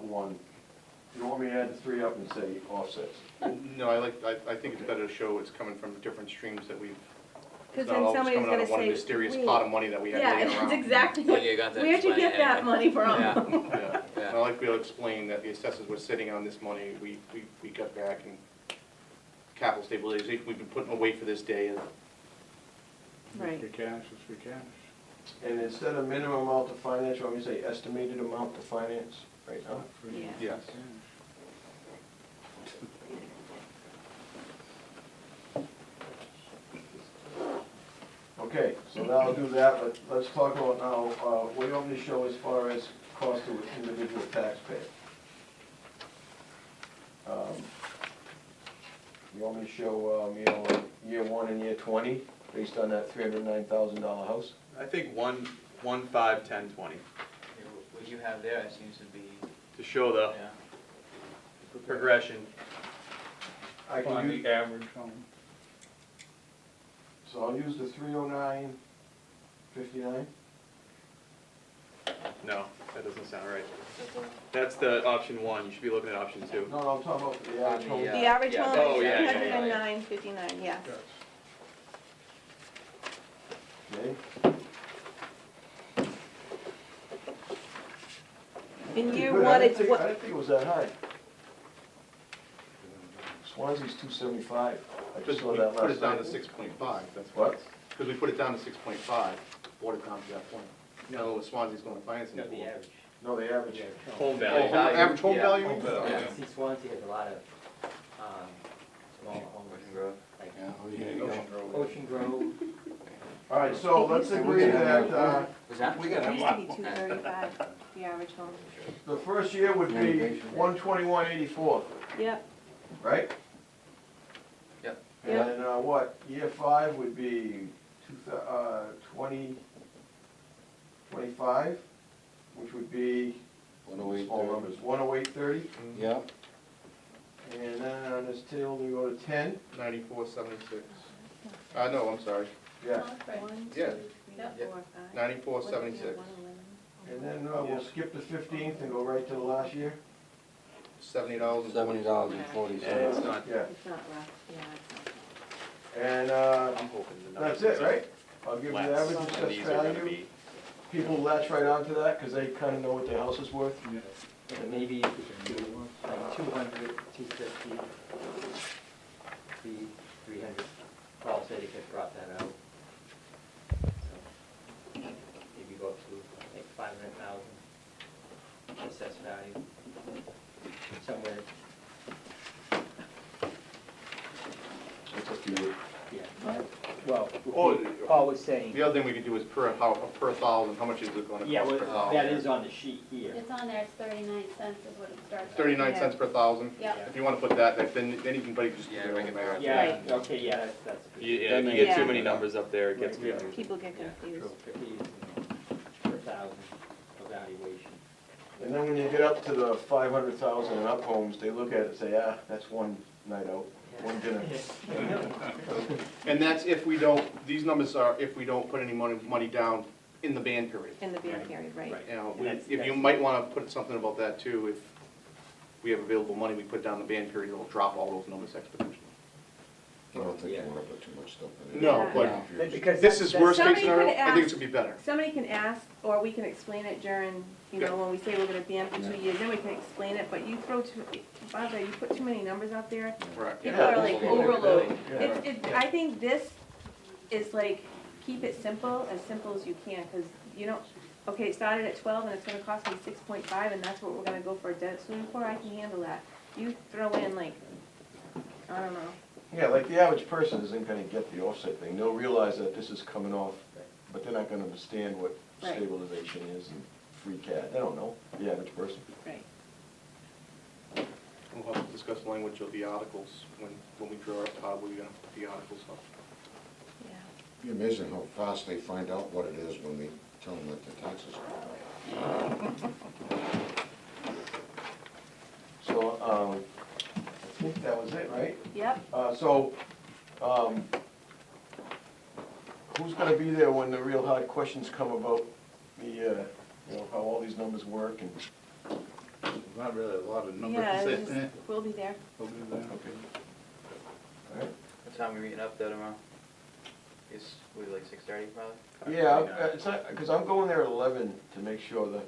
one? You don't want me to add the three up and say offsets? No, I think it's better to show it's coming from different streams that we've, Because it's not then always somebody's coming out gonna of one say, mysterious wait. pot of money that we have Yeah, laying that's around. exactly Yeah, what, you got to where'd you explain get that anything. money from? Yeah, Yeah. and I like to be able to explain that the assessors were sitting on this money, we got back and capital stabilization, we've been putting away for this day, and Right. Free cash is free cash. And instead of minimum amount to finance, you want me to say estimated amount to finance right now? Free Yeah. Yes. cash. Okay, so now I'll do that, but let's talk about now, what do you want me to show as far as cost to an individual taxpayer? You want me to show, year one and year 20, based on that $309,000 house? I think 1, 5, 10, 20, What you have there seems to be, to show the yeah. progression. I can On use, the average home. so I'll use the 309.59. No, that doesn't sound right. That's the option 1, you should be looking at option 2. No, I'm talking about the average home. Yeah. The average Yeah. home Oh, is yeah, yeah, yeah, 309.59, yes. Okay, In year good. one, I it's didn't what, think it was that high. Swansea's 275. I because just we saw that put last it down to night. 6.5, that's What? what. Because we put it down to 6.5, brought it down to that point. No, Swansea's going to finance it. no, the average. No, the average. Home Oh, value. average home Yeah. value? Yeah, see, Swansea has a lot of, small homes, like Yeah, oh, yeah, you go. Ocean Grove. All right, so let's agree that, Was that? We got it a used to lot. be 235, the average home. the first year would be 121.84, Yep, right? Yep. Yep. And, what, year 5 would be 25, which would be, small numbers, 108.30. Yeah, And then on this table, we go to 10, 94.76. No, I'm sorry, yeah. one, Yeah. 2, 3, Yep. 4, 5. 94.76. And then we'll skip the 15th and go right to the last year. $70. $70.40. Yeah. It's not rough, yeah, it's not rough. And, I'm hoping the that's numbers it, right? I'll give you the less, average and assessed these are gonna value. be, People latch right onto that, because they kind of know what their house is worth. And maybe like 200, 250, 300. Paul said he could drop that out. So maybe go up to like 500,000 assessed value, somewhere. That's up to you. Yeah. Well, Oh, Paul was saying, The other thing we could do is per thousand, how much is it gonna yeah, cost well, per thousand? that is on the sheet here. It's on there, it's 39 cents is what it starts at. 39 cents per thousand? Yep. If you wanna put that, then anybody can just do Yeah, their make own it math. better. Yeah, Right. okay, yeah, that's good. yeah, if you get Yeah. too many numbers up there, it gets Right. confusing. People get Yeah, confused. fees per thousand evaluation. And then when you get up to the 500,000 and up homes, they look at it and say, ah, that's one night out, one dinner. And that's if we don't, these numbers are if we don't put any money down in the ban period. In the ban period, right? You know, And that's- if you might wanna put something about that too, if we have available money, we put down the ban period, it'll drop all those numbers exponentially. I don't think you wanna put too much stuff in it. No, Yeah. but Because this is worst case Somebody scenario, could I think ask- it's gonna be better. Somebody can ask, or we can explain it during, you know, when we say we're gonna ban for 2 years, then we can explain it, but you throw too, Barbara, you put too many numbers out there, Right. people Yeah, are like this is a little bit overload. better. I think this is like, keep it simple as you can, cause you don't, okay, it started at 12 and it's gonna cost me 6.5 and that's what we're gonna go for a debt swimming for, I can handle that. You throw in like, I don't know. Yeah, like the average person isn't gonna get the offset thing. They'll realize that this is coming off, but they're not gonna understand what Right. stabilization is and free cash. They don't know, the average person. Right. We'll have to discuss the language of the articles when we draw up how we're gonna put the articles up. Yeah. It'd be amazing how fast they find out what it is when we tell them that the taxes are So, I think that was it, right? Yep. Who's gonna be there when the real hard questions come about the, how all these numbers work and? There's not really a lot of numbers. Yeah, it's just- we'll be there. We'll do that. All right. What time are we meeting up there tomorrow? It's, we like 6:30 probably? Yeah, it's not, because I'm going there at 11 to make sure the,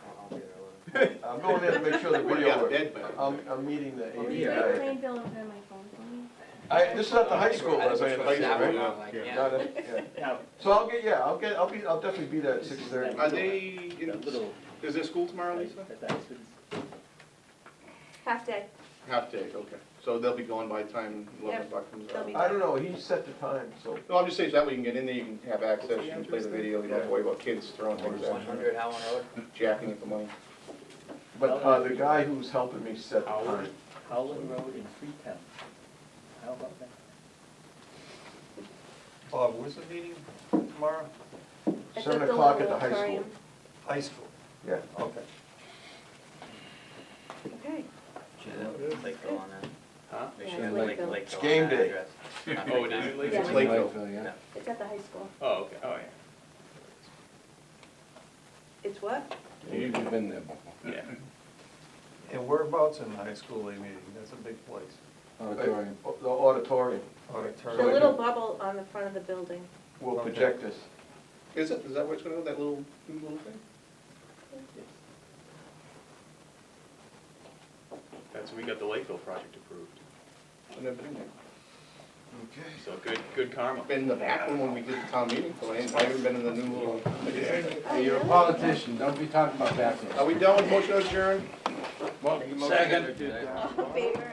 I'll be there at 11. I'm going there to make sure the We're video out of works. bed, but- I'm meeting the Will AV you guy. plain bill in front of my phone for me? This is at the high school, but I saying, Like that one, right? like, Yeah. yeah. Got it, yeah. Now, So I'll definitely be there at 6:30. Are they, is there school tomorrow, Lisa? Half day. Half day, okay. So they'll be gone by the time 11 Yep, o'clock comes they'll out? be- I don't know, he set the time, so. No, I'm just saying, so that way you can get in there, you can have access, you can play the video, you don't have to worry about kids throwing things at 100 you, Howland Road? jacking it for money. But the guy who's helping me set the time. Howland Road in Freetown. How about that? Bob, where's the meeting tomorrow? It's 7 at the o'clock at little the high school. auditorium. High school. Yeah. Okay. Okay. Lakeville on that. Huh? Make Yeah, sure it's Lake- Lakeville. Lakeville It's on game that day. address. Oh, it is Lakeville? Yeah. Lakeville, yeah. Yeah. It's at the high school. Oh, okay, oh, yeah. It's what? You've been there before. Yeah. And whereabouts in the high school they meeting? That's a big place. Auditorium. The auditorium The Auditorium. little bubble on the front of the building. will Okay. project this. Is it? Is that where it's gonna go, that little thing? That's, we got the Lakeville project approved. I've never been there. Okay. So good karma. Been in the back one when we did the town meeting, so I haven't been in the new little. Hey, you're a politician, don't be talking about that. Are we done with motion to adjourn? Second. All in favor?